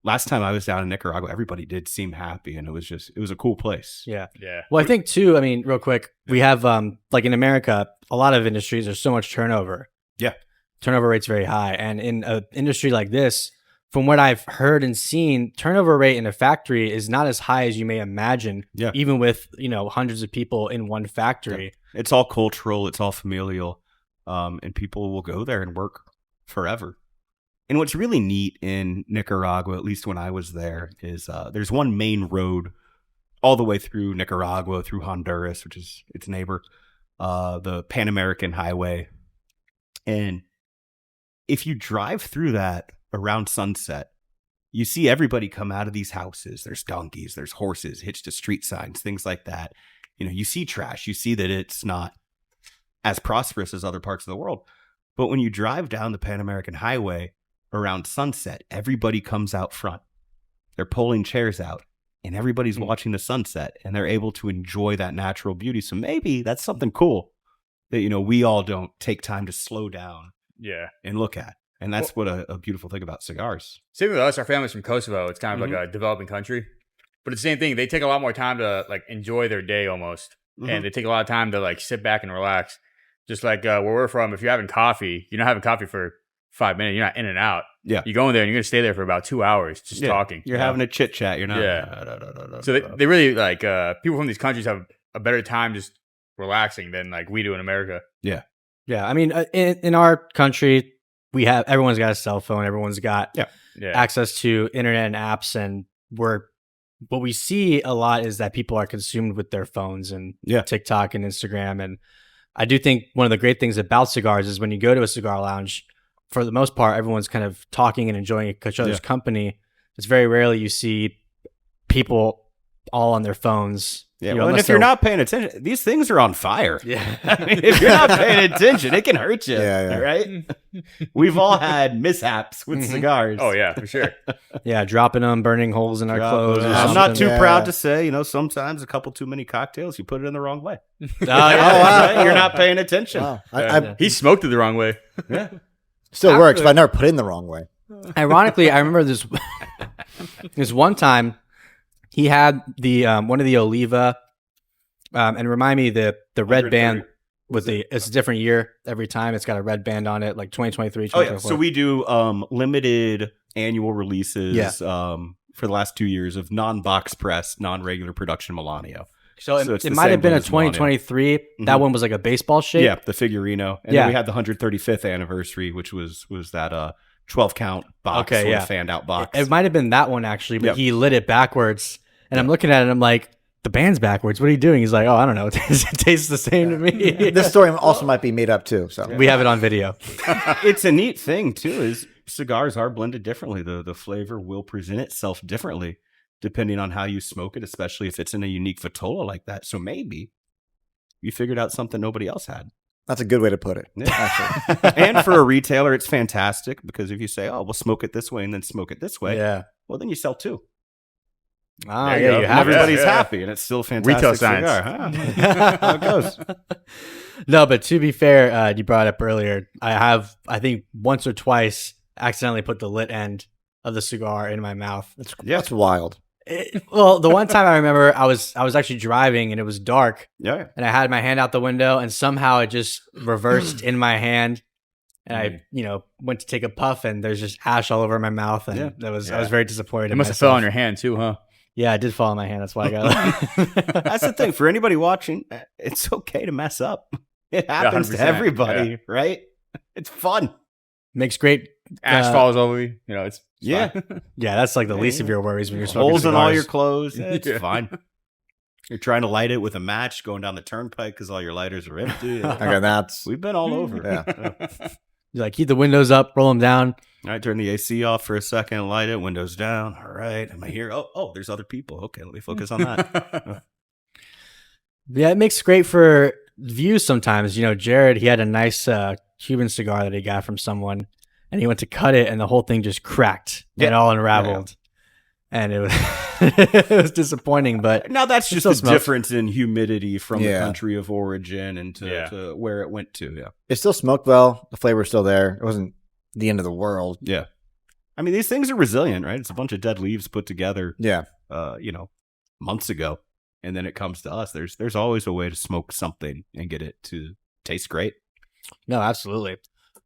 last time I was down in Nicaragua, everybody did seem happy, and it was a cool place. Yeah. Yeah. Well, I think too, real quick, we have, like in America, a lot of industries, there's so much turnover. Yeah. Turnover rate's very high. And in an industry like this, from what I've heard and seen, turnover rate in a factory is not as high as you may imagine, even with, hundreds of people in one factory. Yeah. It's all cultural. It's all familial. And people will go there and work forever. And what's really neat in Nicaragua, at least when I was there, is there's one main road all the way through Nicaragua, through Honduras, which is its neighbor, the Pan American Highway. And if you drive through that around sunset, you see everybody come out of these houses. There's donkeys, there's horses hitched to street signs, things like that. You see trash. You see that it's not as prosperous as other parts of the world. But when you drive down the Pan American Highway around sunset, everybody comes out front. They're pulling chairs out, and everybody's watching the sunset, and they're able to enjoy that natural beauty. So maybe that's something cool that, we all don't take time to slow down and look at. And that's what a beautiful thing about cigars. Same with us. Our family's from Kosovo. It's kind of like a developing country. But it's the same thing. They take a lot more time to like enjoy their day almost. And they take a lot of time to like sit back and relax. Just like where we're from, if you're having coffee, you're not having coffee for 5 minutes. You're not in and out. Yeah. You go in there and you're going to stay there for about 2 hours just talking. You're having a chit chat. You're not. Yeah. So they really like people from these countries have a better time just relaxing than like we do in America. Yeah. Yeah. In our country, everyone's got a cell phone. Everyone's got access to internet and apps. And what we see a lot is that people are consumed with their phones and TikTok and Instagram. And I do think one of the great things about cigars is when you go to a cigar lounge, for the most part, everyone's kind of talking and enjoying each other's company. It's very rarely you see people all on their phones Yeah, well, and if you're not paying attention, these things are on fire. Yeah. I mean, if you're not paying attention, it can hurt you. Yeah. Right? We've all had mishaps with cigars. Oh yeah, for sure. Yeah, dropping them, burning holes in our clothes. Or I'm not too Yeah. proud to say, sometimes a couple too many cocktails, you put it in the wrong way. yeah. You're not paying attention. Wow. He smoked it the wrong way. Still works, but I never put it in the wrong way. Ironically, I remember this one time he had the one of the Oliva, and remind me the red band with it's a different year every time. It's got a red band on it, like 2023. Oh yeah, so we do limited annual releases for the last 2 years of non-box press, non-regular production Milano. So it's it the might same have been a blend as Milano. 2023. That one was like a baseball shape. Yeah, the Figurino. And then we had the 135th anniversary, which was that 12 count box, Okay, sort of fanned out box. It might have been that one actually, but Yep. he lit it backwards. And I'm looking at it and I'm like, the band's backwards. What are you doing? He's like, oh, I don't know. It tastes the same to me. This story also might be made up too. So We have it on video. It's a neat thing too, is cigars are blended differently. The flavor will present itself differently depending on how you smoke it, especially if it's in a unique vitola like that. So maybe you figured out something nobody else had. that's a good way to put it. Yeah. And for a retailer, it's fantastic because if you say, oh, we'll smoke it this way and then smoke it this way, Yeah. well, then you sell two. Ah, There you yeah, go. you And have everybody's Yeah. happy and it's still a fantastic Retail science. cigar. Huh? How it goes. No, but to be fair, you brought up earlier, I think once or twice accidentally put the lit end of the cigar in my mouth. That's wild. Well, the one time I remember I was actually driving and it was dark Yeah. and I had my hand out the window and somehow it just reversed in my hand. And I, went to take a puff and there's just ash all over my mouth. And I was very disappointed. It must have fell on your hand too, huh? Yeah, it did fall on my hand. That's why I got That's the thing. For anybody watching, it's okay to mess up. It happens to 100%, everybody, right? It's fun. Makes great. Ash falls over you. It's Yeah. fine. Yeah, that's like the least of your worries when you're smoking Holes in all your cigars. clothes. It's Yeah. fine. You're trying to light it with a match going down the turnpike because all your lighters are empty. Okay, that's We've been all over. Yeah. You're like, keep the windows up, roll them down. All right, turn the AC off for a second, light it, windows down. All right, am I here? Oh, there's other people. Okay, let me focus on that. Yeah, it makes great for views sometimes. Jared, he had a nice Cuban cigar that he got from someone, and he went to cut it, and the whole thing just cracked. It all unraveled. And it was it was disappointing, but Now that's It just still the smells. difference in humidity from the Yeah. country of origin and to where it went to. Yeah. it still smoked well. The flavor was still there. It wasn't the end of the world. Yeah. I mean, these things are resilient, right? It's a bunch of dead leaves put together, Yeah. months ago. And then it comes to us. There's always a way to smoke something and get it to taste great. no, absolutely.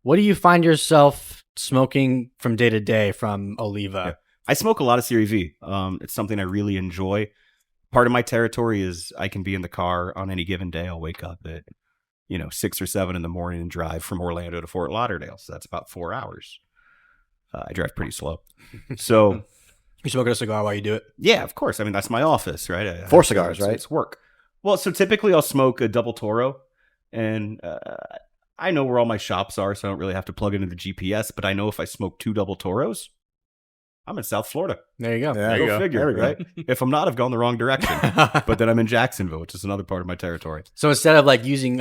What do you find yourself smoking from day to day from Oliva? I smoke a lot of Series V. It's something I really enjoy. Part of my territory is I can be in the car on any given day. I'll wake up at 6 or 7 in the morning and drive from Orlando to Fort Lauderdale. So that's about 4 hours. I drive pretty slow. So You're smoking a cigar while you do it? yeah, of course. I mean, that's my office, right? 4 cigars, right? It's work. Well, so typically I'll smoke a double Toro, and I know where all my shops are, so I don't really have to plug into the GPS. But I know if I smoke 2 double Toros, I'm in South Florida. There you go. Yeah. you Go go. figure, There we go. right? If I'm not, I've gone the wrong direction. But then I'm in Jacksonville, which is another part of my territory. So instead of like using,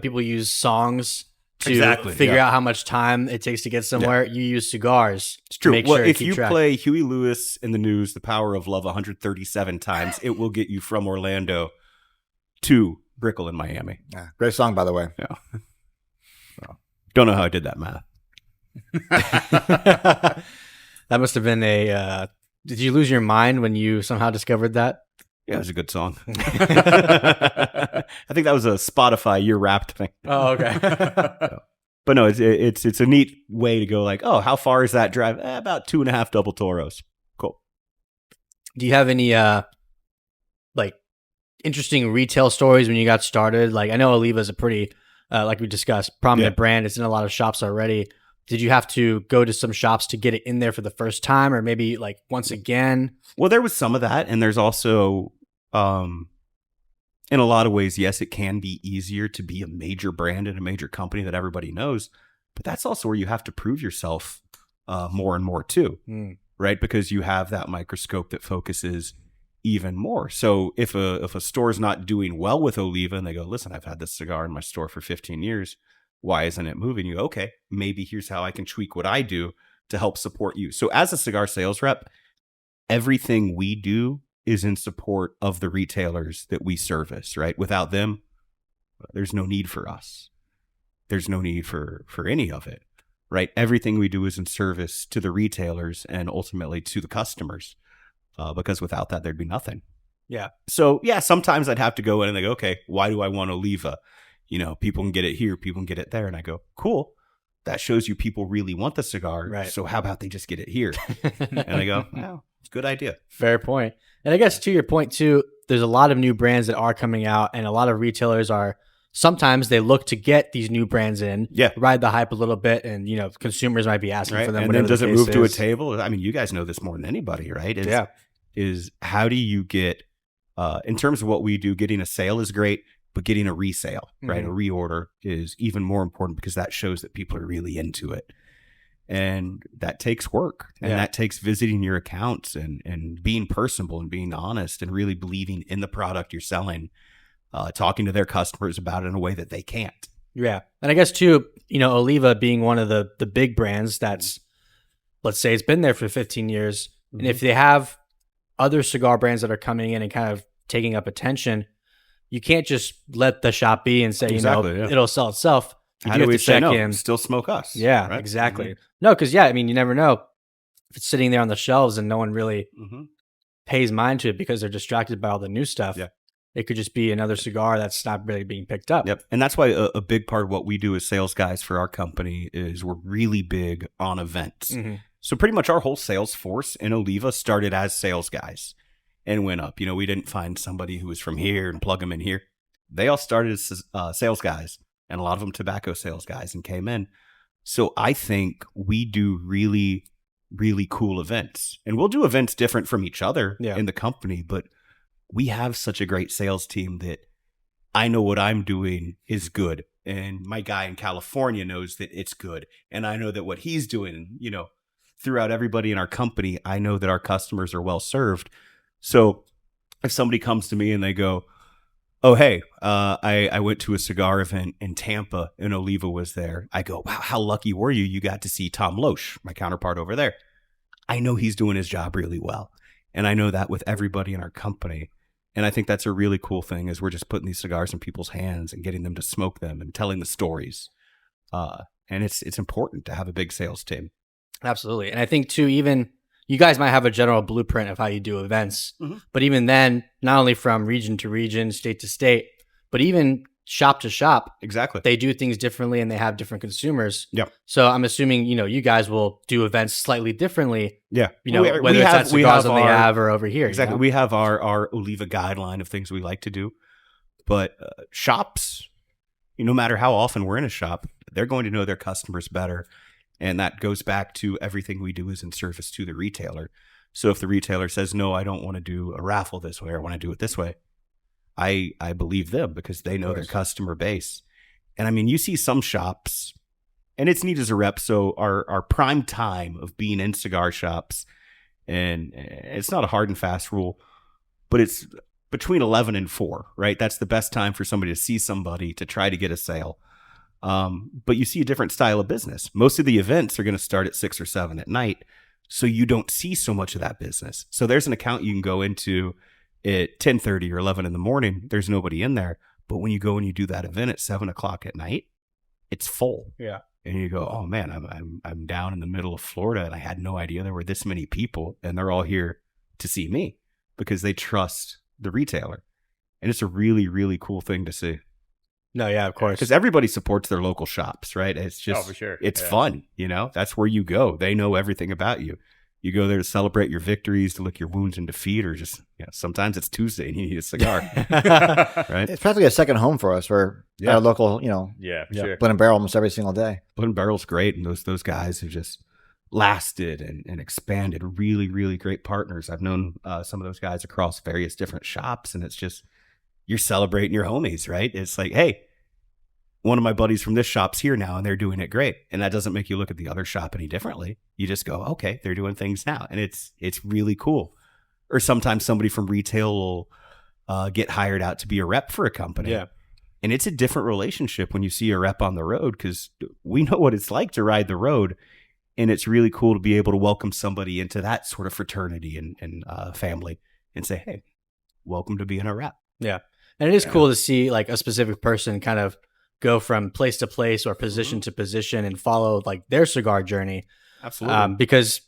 people use songs to Exactly, figure yeah. out how much time it takes to get somewhere, you use cigars. It's true. To make Well, sure if keep you track. play Huey Lewis in the news, The Power of Love 137 times, it will get you from Orlando to Brickell in Miami. Yeah. Great song, by the way. Don't know how I did that math. That must have been a. Did you lose your mind when you somehow discovered that? Yeah, it was a good song. I think that was a Spotify year wrapped thing. Oh, okay. But no, it's a neat way to go like, oh, how far is that drive? About 2.5 double Toros. Cool. Do you have any interesting retail stories when you got started? Like I know Oliva is a pretty, like we discussed, prominent brand. It's in a lot of shops already. Did you have to go to some shops to get it in there for the first time, or maybe like once again? Well, there was some of that, and there's also, in a lot of ways, yes, it can be easier to be a major brand and a major company that everybody knows, but that's also where you have to prove yourself more and more too, right? Because you have that microscope that focuses even more. So if a store's not doing well with Oliva and they go, listen, I've had this cigar in my store for 15 years. Why isn't it moving? You go, okay, maybe here's how I can tweak what I do to help support you. So as a cigar sales rep, everything we do is in support of the retailers that we service, right? Without them, there's no need for us. There's no need for any of it, right? Everything we do is in service to the retailers and ultimately to the customers, because without that, there'd be nothing. Yeah. So yeah, sometimes I'd have to go in and they go, okay, why do I want Oliva? People can get it here, people can get it there. And I go, cool. That shows you people really want the cigar. Right. So how about they just get it here? And I go, well, it's a good idea. Fair point. And I guess to your point too, there's a lot of new brands that are coming out, and a lot of retailers are sometimes they look to get these new brands in, ride the hype a little bit, and consumers might be asking for them. And then does it move to a table? I mean, you guys know this more than anybody, right? Is how do you get in terms of what we do? Getting a sale is great, but getting a resale, right? A reorder is even more important because that shows that people are really into it. And that takes work, and that takes visiting your accounts and being personable and being honest and really believing in the product you're selling, talking to their customers about it in a way that they can't. Yeah. And I guess too, Oliva being one of the big brands that's, let's say it's been there for 15 years. And if they have other cigar brands that are coming in and kind of taking up attention, you can't just let the shop be and say, it'll sell itself. How do we say no? Still smoke us. Yeah, right? Exactly. No, because you never know if it's sitting there on the shelves and no one really pays mind to it because they're distracted by all the new stuff. Yeah. It could just be another cigar that's not really being picked up. Yep. And that's why a big part of what we do as sales guys for our company is we're really big on events. So pretty much our whole sales force in Oliva started as sales guys and went up. We didn't find somebody who was from here and plug them in here. They all started as sales guys, and a lot of them tobacco sales guys, and came in. So I think we do really, really cool events. And we'll do events different from each other in the company, but we have such a great sales team that I know what I'm doing is good. And my guy in California knows that it's good. And I know that what he's doing, throughout everybody in our company, I know that our customers are well served. So if somebody comes to me and they go, oh, hey, I went to a cigar event in Tampa and Oliva was there. I go, wow, how lucky were you? You got to see Tom Loesch, my counterpart over there. I know he's doing his job really well. And I know that with everybody in our company. And I think that's a really cool thing is we're just putting these cigars in people's hands and getting them to smoke them and telling the stories. And it's important to have a big sales team. Absolutely. And I think too, even you guys might have a general blueprint of how you do events, but even then, not only from region to region, state to state, but even shop to shop, exactly, they do things differently and they have different consumers. Yep. So I'm assuming you guys will do events slightly differently. Yeah. Whether it's at Cigars on the Ave or over here. Exactly. We have our Oliva guideline of things we like to do, but shops, no matter how often we're in a shop, they're going to know their customers better. And that goes back to everything we do is in service to the retailer. So if the retailer says, no, I don't want to do a raffle this way, or I want to do it this way, I believe them because they know their customer base. And I mean, you see some shops, and it's neat as a rep. So our prime time of being in cigar shops, and it's not a hard and fast rule, but it's between 11 and 4, right? That's the best time for somebody to see somebody to try to get a sale. But you see a different style of business. Most of the events are going to start at 6 or 7 at night. So you don't see so much of that business. So there's an account you can go into at 10:30 or 11 in the morning. There's nobody in there. But when you go and you do that event at 7 o'clock at night, it's full. Yeah. And you go, oh man, I'm down in the middle of Florida and I had no idea there were this many people and they're all here to see me because they trust the retailer. And it's a really, really cool thing to see. No, yeah, of course. Because everybody supports their local shops, right? It's just, for sure. It's fun, That's where you go. They know everything about you. You go there to celebrate your victories, to lick your wounds in defeat, or just, sometimes it's Tuesday and you need a cigar, right? It's practically a second home for us. We're at our local, Yeah, for sure. Blend and Barrel almost every single day. Blend and Barrel's great, and those guys have just lasted and expanded. Really, really great partners. I've known some of those guys across various different shops, and it's just, you're celebrating your homies, right? It's like, hey, one of my buddies from this shop's here now and they're doing it great. And that doesn't make you look at the other shop any differently. You just go, okay, they're doing things now. And it's really cool. Or sometimes somebody from retail will get hired out to be a rep for a company. Yeah. And it's a different relationship when you see a rep on the road, because we know what it's like to ride the road. And it's really cool to be able to welcome somebody into that sort of fraternity and family and say, hey, welcome to being a rep. Yeah. And it is cool to see like a specific person kind of go from place to place or position to position and follow like their cigar journey. Absolutely. Because,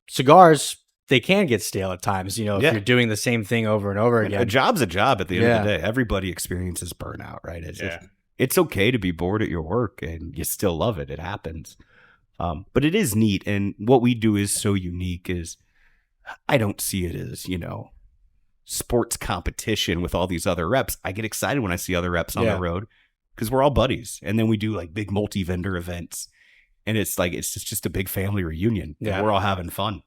cigars, they can get stale at times, if Yeah. you're doing the same thing over and over again. A job's a job at the end of the day. Everybody experiences burnout, right? It's okay to be bored at your work and you still love it. It happens. But it is neat. And what we do is so unique is I don't see it as, sports competition with all these other reps. I get excited when I see other reps on the road because we're all buddies. And then we do like big multi-vendor events. And it's just a big family reunion. Yeah. And we're all having fun.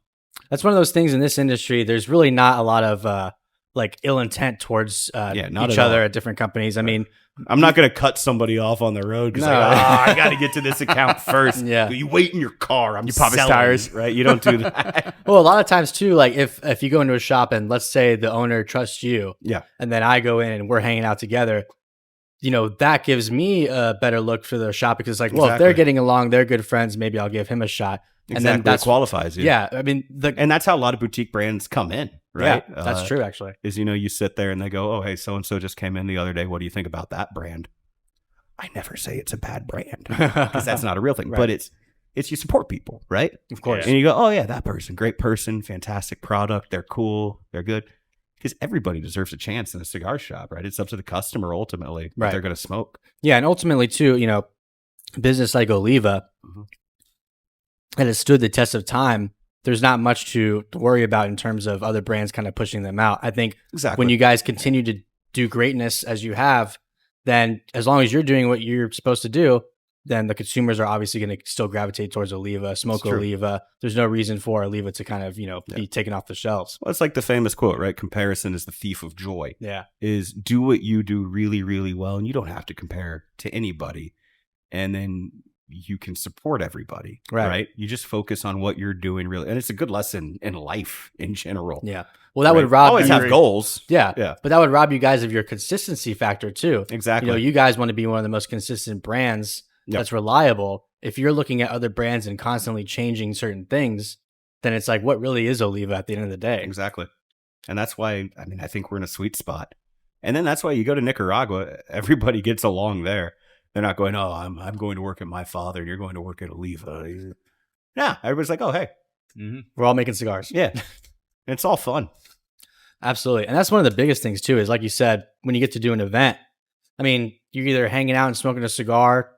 That's one of those things in this industry. There's really not a lot of like ill intent towards not each at other all. at different companies. I mean, I'm not going to cut somebody off on the road because No. I got to get to this account first. Yeah. You wait in your car. I'm You pop his selling, tires. right? You don't do that. well, a lot of times too, like if you go into a shop and let's say the owner trusts you, Yeah. and then I go in and we're hanging out together, that gives me a better look for the shop because like, well, if they're Exactly. getting along, they're good friends, maybe I'll give him a shot. And Exactly. then that's what qualifies you. Yeah. I mean, And that's how a lot of boutique brands come in, right? Yeah, that's true actually. Is, you sit there and they go, oh, hey, so-and-so just came in the other day. What do you think about that brand? I never say it's a bad brand because that's not a real thing, Right. but it's you support people, right? Of course. And you go, oh yeah, that person, great person, fantastic product. They're cool. They're good. Because everybody deserves a chance in a cigar shop, right? It's up to the customer ultimately what Right. they're going to smoke. Yeah, and ultimately too, business like Oliva, and it stood the test of time. There's not much to worry about in terms of other brands kind of pushing them out. I think Exactly. when you guys continue to do greatness as you have, then as long as you're doing what you're supposed to do, then the consumers are obviously going to still gravitate towards Oliva, smoke It's true. Oliva. There's no reason for Oliva to kind of, be taken off the shelves. Well, it's like the famous quote, right? Comparison is the thief of joy. Yeah. Is do what you do really, really well, and you don't have to compare to anybody. And then you can support everybody, right? You just focus on what you're doing really. And it's a good lesson in life in general. Yeah. Well, that right? would rob Always you. have goals. Yeah. Yeah. But that would rob you guys of your consistency factor too. Exactly. You guys want to be one of the most consistent brands that's reliable. If you're looking at other brands and constantly changing certain things, then it's like, what really is Oliva at the end of the day? Exactly. And that's why, I think we're in a sweet spot. And then that's why you go to Nicaragua, everybody gets along there. They're not going, oh, I'm going to work at my father and you're going to work at Oliva. Yeah. Everybody's like, oh, hey. We're all making cigars. Yeah. It's all fun. Absolutely. And that's one of the biggest things too, is like you said, when you get to do an event, you're either hanging out and smoking a cigar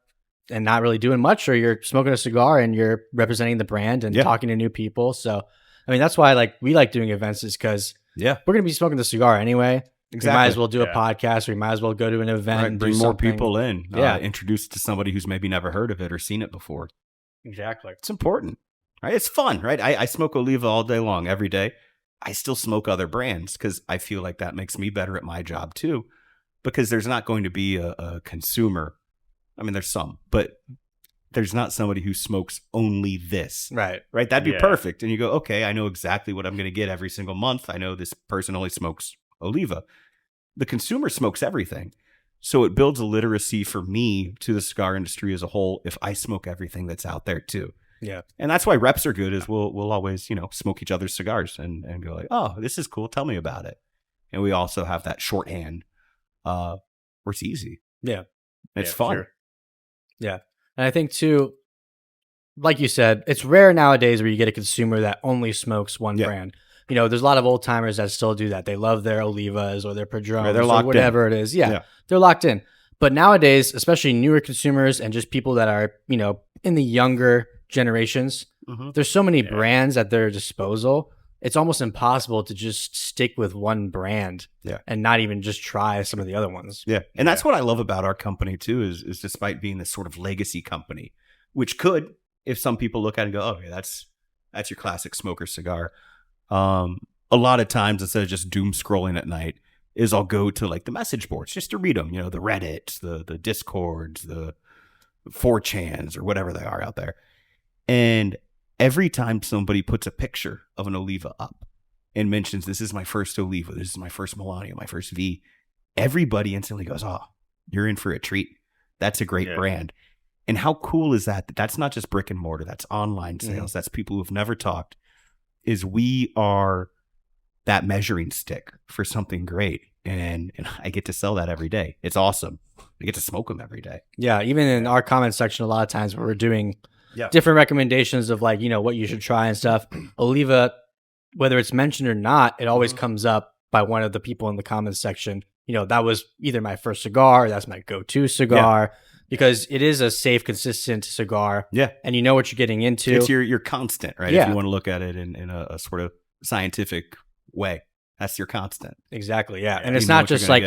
and not really doing much, or you're smoking a cigar and you're representing the brand and talking to new people. So, that's why we like doing events, is because we're going to be smoking the cigar anyway. Exactly. We might as well do a podcast, or we might as well go to an event and bring do more something. people in. Yeah. Introduce it to somebody who's maybe never heard of it or seen it before. Exactly. It's important, right? It's fun, right? I smoke Oliva all day long, every day. I still smoke other brands because I feel like that makes me better at my job too, because there's not going to be a consumer. There's some, but there's not somebody who smokes only this. Right. Right? That'd be perfect. And you go, okay, I know exactly what I'm going to get every single month. I know this person only smokes Oliva. The consumer smokes everything. So it builds a literacy for me to the cigar industry as a whole if I smoke everything that's out there too. Yeah. And that's why reps are good, is we'll always, smoke each other's cigars and go like, oh, this is cool. Tell me about it. And we also have that shorthand where it's easy. Yeah. It's fun. Sure. Yeah. And I think too, like you said, it's rare nowadays where you get a consumer that only smokes one brand. There's a lot of old timers that still do that. They love their Olivas or their Padrones Right, they're locked or whatever it is. Yeah, they're locked in. But nowadays, especially newer consumers and just people that are, in the younger generations, there's so many brands at their disposal. It's almost impossible to just stick with one brand and not even just try some of the other ones. Yeah. And that's what I love about our company too, is despite being this sort of legacy company, which could, if some people look at it and go, oh, yeah, that's your classic smoker cigar. A lot of times, instead of just doom scrolling at night, is I'll go to like the message boards just to read them, the Reddits, the Discords, the 4chans, or whatever they are out there. And every time somebody puts a picture of an Oliva up and mentions, this is my first Oliva, this is my first Melanio, my first V, everybody instantly goes, oh, you're in for a treat. That's a great brand. And how cool is that? That's not just brick and mortar. That's online sales. That's people who've never talked. Is we are that measuring stick for something great. And I get to sell that every day. It's awesome. I get to smoke them every day. Yeah. Even in our comment section, a lot of times where we're doing different recommendations of like, what you should try and stuff. Oliva, whether it's mentioned or not, it always comes up by one of the people in the comments section. That was either my first cigar, or that's my go-to cigar, because it is a safe, consistent cigar. Yeah. And you know what you're getting into. It's your constant, right? Yeah. If you want to look at it in a sort of scientific way, that's your constant. Exactly. Yeah. And it's not just like,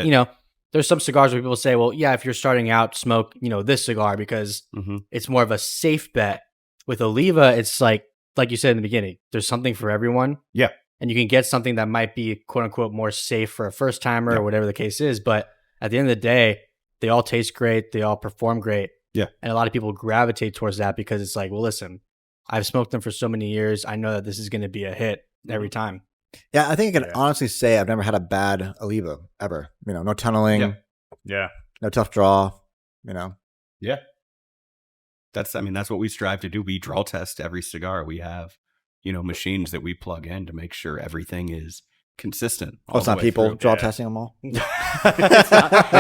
there's some cigars where people say, well, yeah, if you're starting out, smoke, this cigar because it's more of a safe bet. With Oliva, it's like you said in the beginning, there's something for everyone. Yeah. And you can get something that might be quote unquote more safe for a first timer or whatever the case is. But at the end of the day, they all taste great. They all perform great. Yeah. And a lot of people gravitate towards that because it's like, well, listen, I've smoked them for so many years. I know that this is going to be a hit every time. Yeah. I think I can honestly say I've never had a bad Oliva ever. No tunneling. Yeah. No tough draw, Yeah. That's what we strive to do. We draw test every cigar. We have, machines that we plug in to make sure everything is consistent. Oh, it's not people draw testing them all? They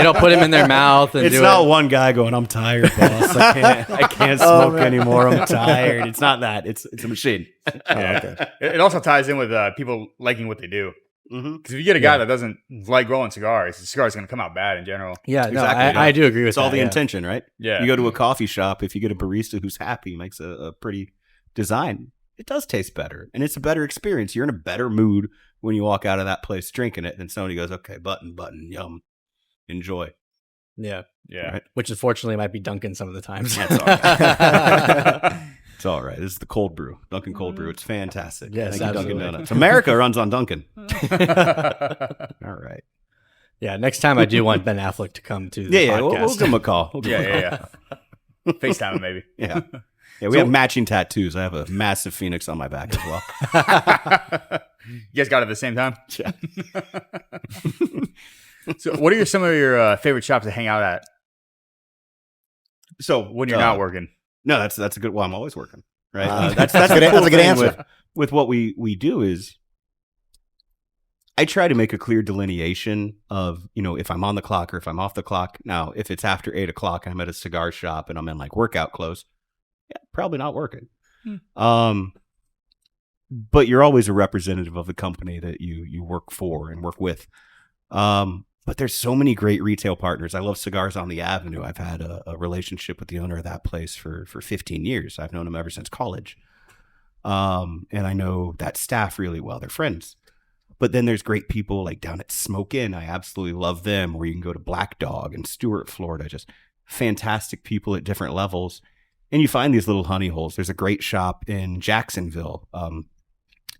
don't put them in their mouth. And it's not one guy going, I'm tired, boss. I can't smoke anymore. I'm tired. It's not that. It's a machine. Okay. It also ties in with people liking what they do. Because if you get a guy that doesn't like growing cigars, the cigar is going to come out bad in general. Yeah, exactly. I do agree with that. It's all the intention, right? Yeah. You go to a coffee shop, if you get a barista who's happy, makes a pretty design, it does taste better. And it's a better experience. You're in a better mood when you walk out of that place drinking it than somebody goes, okay, button, yum, enjoy. Yeah. Yeah. Right? Which unfortunately might be Dunkin' some of the times. That's all right. It's all right. This is the cold brew, Dunkin' cold brew. It's fantastic. Yes, Thank you, absolutely. Dunkin' Donuts. America runs on Dunkin'. All right. Yeah. Next time I do want Ben Affleck to come to the podcast. We'll give him a call. Yeah. FaceTime him, maybe. Yeah. Yeah, we have matching tattoos. I have a massive phoenix on my back as well. You guys got it at the same time? Yeah. So what are some of your favorite shops to hang out at? So when you're not working? No, that's a good. Well, I'm always working, right? That's a good answer. With what we do is, I try to make a clear delineation of if I'm on the clock or if I'm off the clock. Now, if it's after 8 o'clock and I'm at a cigar shop and I'm in like workout clothes, probably not working. But you're always a representative of the company that you work for and work with. But there's so many great retail partners. I love Cigars on the Avenue. I've had a relationship with the owner of that place for 15 years. I've known him ever since college. And I know that staff really well. They're friends. But then there's great people like down at Smoke Inn. I absolutely love them. Or you can go to Black Dog in Stuart, Florida. Just fantastic people at different levels. And you find these little honey holes. There's a great shop in Jacksonville,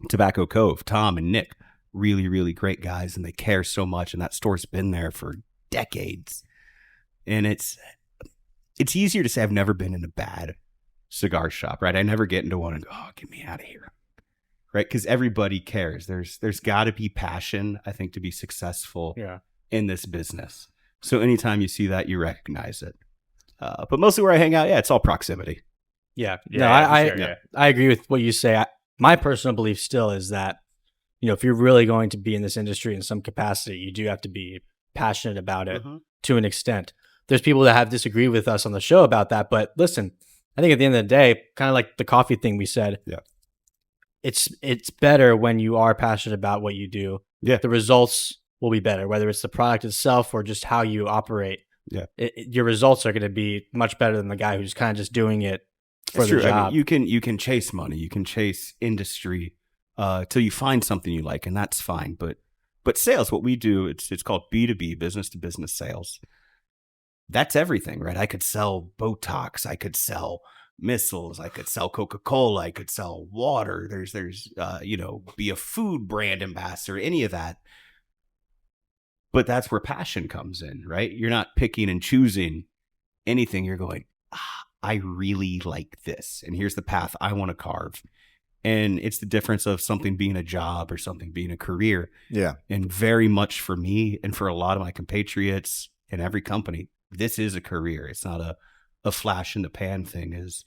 Tobacco Cove. Tom and Nick, really, really great guys, and they care so much. And that store's been there for decades. And it's easier to say I've never been in a bad cigar shop, right? I never get into one and go, oh, get me out of here, right? Because everybody cares. There's got to be passion, I think, to be successful in this business. So anytime you see that, you recognize it. But mostly where I hang out, it's all proximity. Yeah. I agree with what you say. My personal belief still is that, if you're really going to be in this industry in some capacity, you do have to be passionate about it to an extent. There's people that have disagreed with us on the show about that. But listen, I think at the end of the day, kind of like the coffee thing we said, it's better when you are passionate about what you do. Yeah. The results will be better, whether it's the product itself or just how you operate. Yeah, your results are going to be much better than the guy who's kind of just doing it for the job. I mean, you can chase money, you can chase industry till you find something you like, and that's fine. But sales, what we do, it's called B2B, business to business sales. That's everything, right? I could sell Botox, I could sell missiles, I could sell Coca-Cola, I could sell water. There's be a food brand ambassador, any of that. But that's where passion comes in, right? You're not picking and choosing anything. You're going, I really like this. And here's the path I want to carve. And it's the difference of something being a job or something being a career. Yeah. And very much for me and for a lot of my compatriots in every company, this is a career. It's not a flash in the pan thing. Is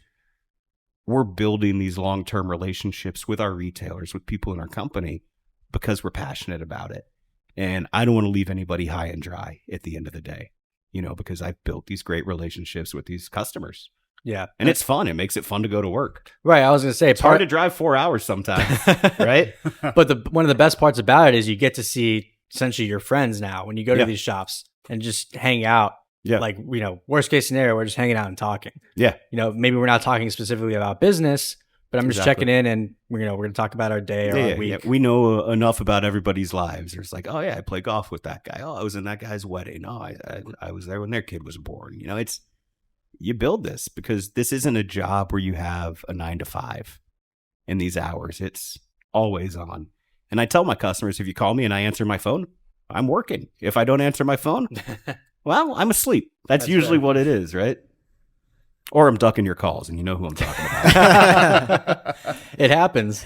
we're building these long-term relationships with our retailers, with people in our company, because we're passionate about it. And I don't want to leave anybody high and dry at the end of the day, because I've built these great relationships with these customers. Yeah. And it's fun. It makes it fun to go to work. Right. I was going to say, It's hard to drive 4 hours sometimes, right? But one of the best parts about it is you get to see essentially your friends now when you go to Yeah. these shops and just hang out. Yeah. Like, worst case scenario, we're just hanging out and talking. Yeah. Maybe we're not talking specifically about business, but I'm just Exactly. checking in and we're going to talk about our day or our week. Yeah. We know enough about everybody's lives. There's like, oh yeah, I play golf with that guy. Oh, I was in that guy's wedding. Oh, I was there when their kid was born. You build this because this isn't a job where you have a 9 to 5 in these hours. It's always on. And I tell my customers, if you call me and I answer my phone, I'm working. If I don't answer my phone, well, I'm asleep. That's usually what it is, right? Or I'm ducking your calls, and you know who I'm talking about. It happens.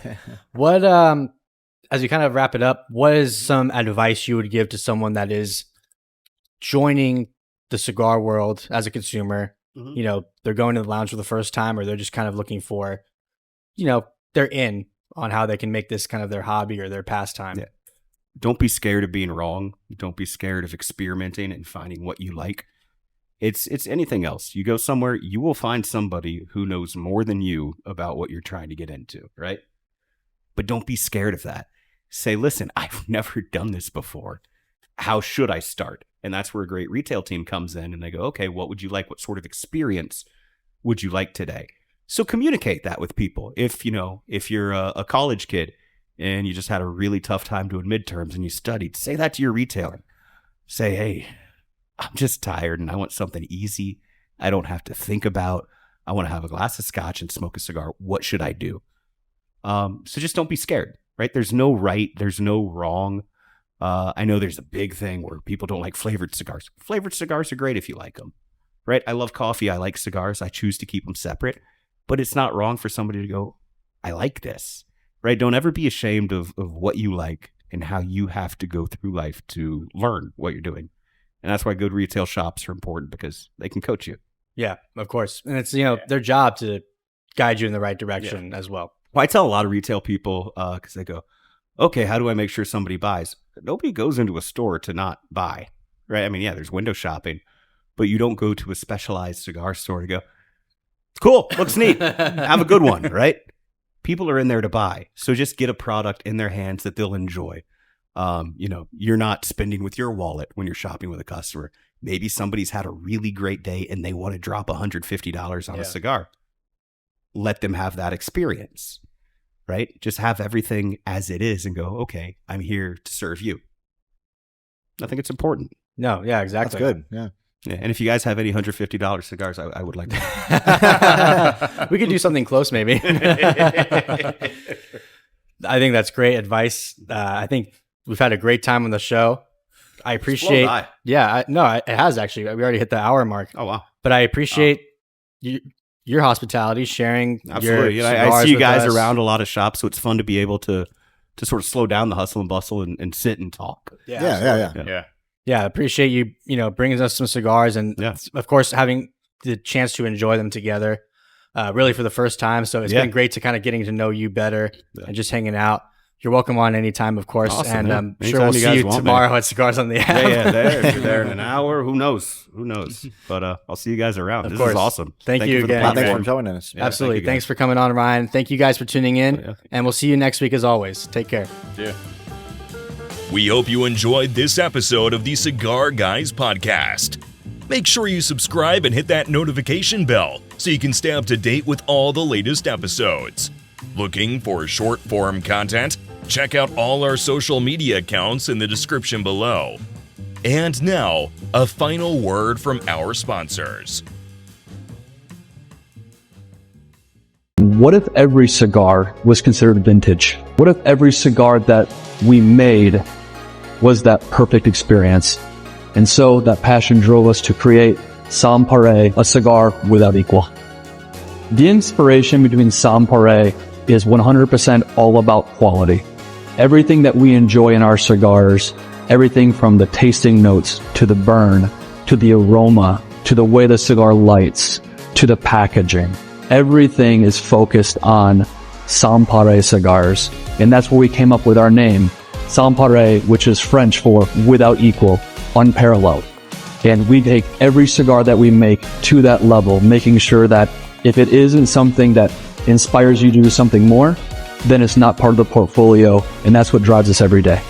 What, as we kind of wrap it up, what is some advice you would give to someone that is joining the cigar world as a consumer? Mhm. They're going to the lounge for the first time, or they're just kind of looking for, they're in on how they can make this kind of their hobby or their pastime. Yeah. Don't be scared of being wrong. Don't be scared of experimenting and finding what you like. It's anything else. You go somewhere, you will find somebody who knows more than you about what you're trying to get into, right? But don't be scared of that. Say, listen, I've never done this before. How should I start? And that's where a great retail team comes in and they go, okay, what would you like? What sort of experience would you like today? So communicate that with people. If you're a college kid and you just had a really tough time doing midterms and you studied, say that to your retailer. Say, hey, I'm just tired and I want something easy. I don't have to think about. I want to have a glass of scotch and smoke a cigar. What should I do? So just don't be scared, right? There's no right. There's no wrong. I know there's a big thing where people don't like flavored cigars. Flavored cigars are great if you like them, right? I love coffee. I like cigars. I choose to keep them separate. But it's not wrong for somebody to go, I like this, right? Don't ever be ashamed of what you like and how you have to go through life to learn what you're doing. And that's why good retail shops are important because they can coach you. Yeah, of course. And it's, their job to guide you in the right direction as well. Well, I tell a lot of retail people, because they go, okay, how do I make sure somebody buys? Nobody goes into a store to not buy, right? I mean, yeah, there's window shopping, but you don't go to a specialized cigar store to go, cool, looks neat, have a good one, right? People are in there to buy. So just get a product in their hands that they'll enjoy. You're not spending with your wallet when you're shopping with a customer. Maybe somebody's had a really great day and they want to drop $150 on a cigar. Let them have that experience, right? Just have everything as it is and go, okay, I'm here to serve you. I think it's important. No, yeah, exactly. That's good. Yeah. Yeah, and if you guys have any $150 cigars, I would like to. We could do something close, maybe. I think that's great advice. I think we've had a great time on the show. I appreciate. by. Yeah, it has actually. We already hit the hour mark. Oh wow! But I appreciate your hospitality, sharing. Absolutely. Your I cigars see you with guys us. around a lot of shops, so it's fun to be able to sort of slow down the hustle and bustle and sit and talk. Yeah. Yeah, I appreciate you, bringing us some cigars and, of course, having the chance to enjoy them together, really for the first time. So it's been great to kind of getting to know you better and just hanging out. You're welcome on anytime, of course. Awesome, and man. I'm Anytime sure we'll you see guys you want, tomorrow man. at Cigars on the App. If you're there in an hour, who knows? But I'll see you guys around. Of This course. is awesome. Thank you for the again. Thanks platform. for joining us. Yeah, Absolutely. thank you, Thanks guys. for coming on, Ryan. Thank you guys for tuning in. Yeah. And we'll see you next week as always. Take care. Yeah. We hope you enjoyed this episode of the Cigar Guys Podcast. Make sure you subscribe and hit that notification bell so you can stay up to date with all the latest episodes. Looking for short form content? Check out all our social media accounts in the description below. And now, a final word from our sponsors. What if every cigar was considered vintage? What if every cigar that we made was that perfect experience? And so that passion drove us to create Sans Pareil, a cigar without equal. The inspiration between Sans Pareil is 100% all about quality. Everything that we enjoy in our cigars, everything from the tasting notes to the burn, to the aroma, to the way the cigar lights, to the packaging, everything is focused on Sans Pareil cigars. And that's where we came up with our name, Sans Pareil, which is French for without equal, unparalleled. And we take every cigar that we make to that level, making sure that if it isn't something that inspires you to do something more, then it's not part of the portfolio, and that's what drives us every day.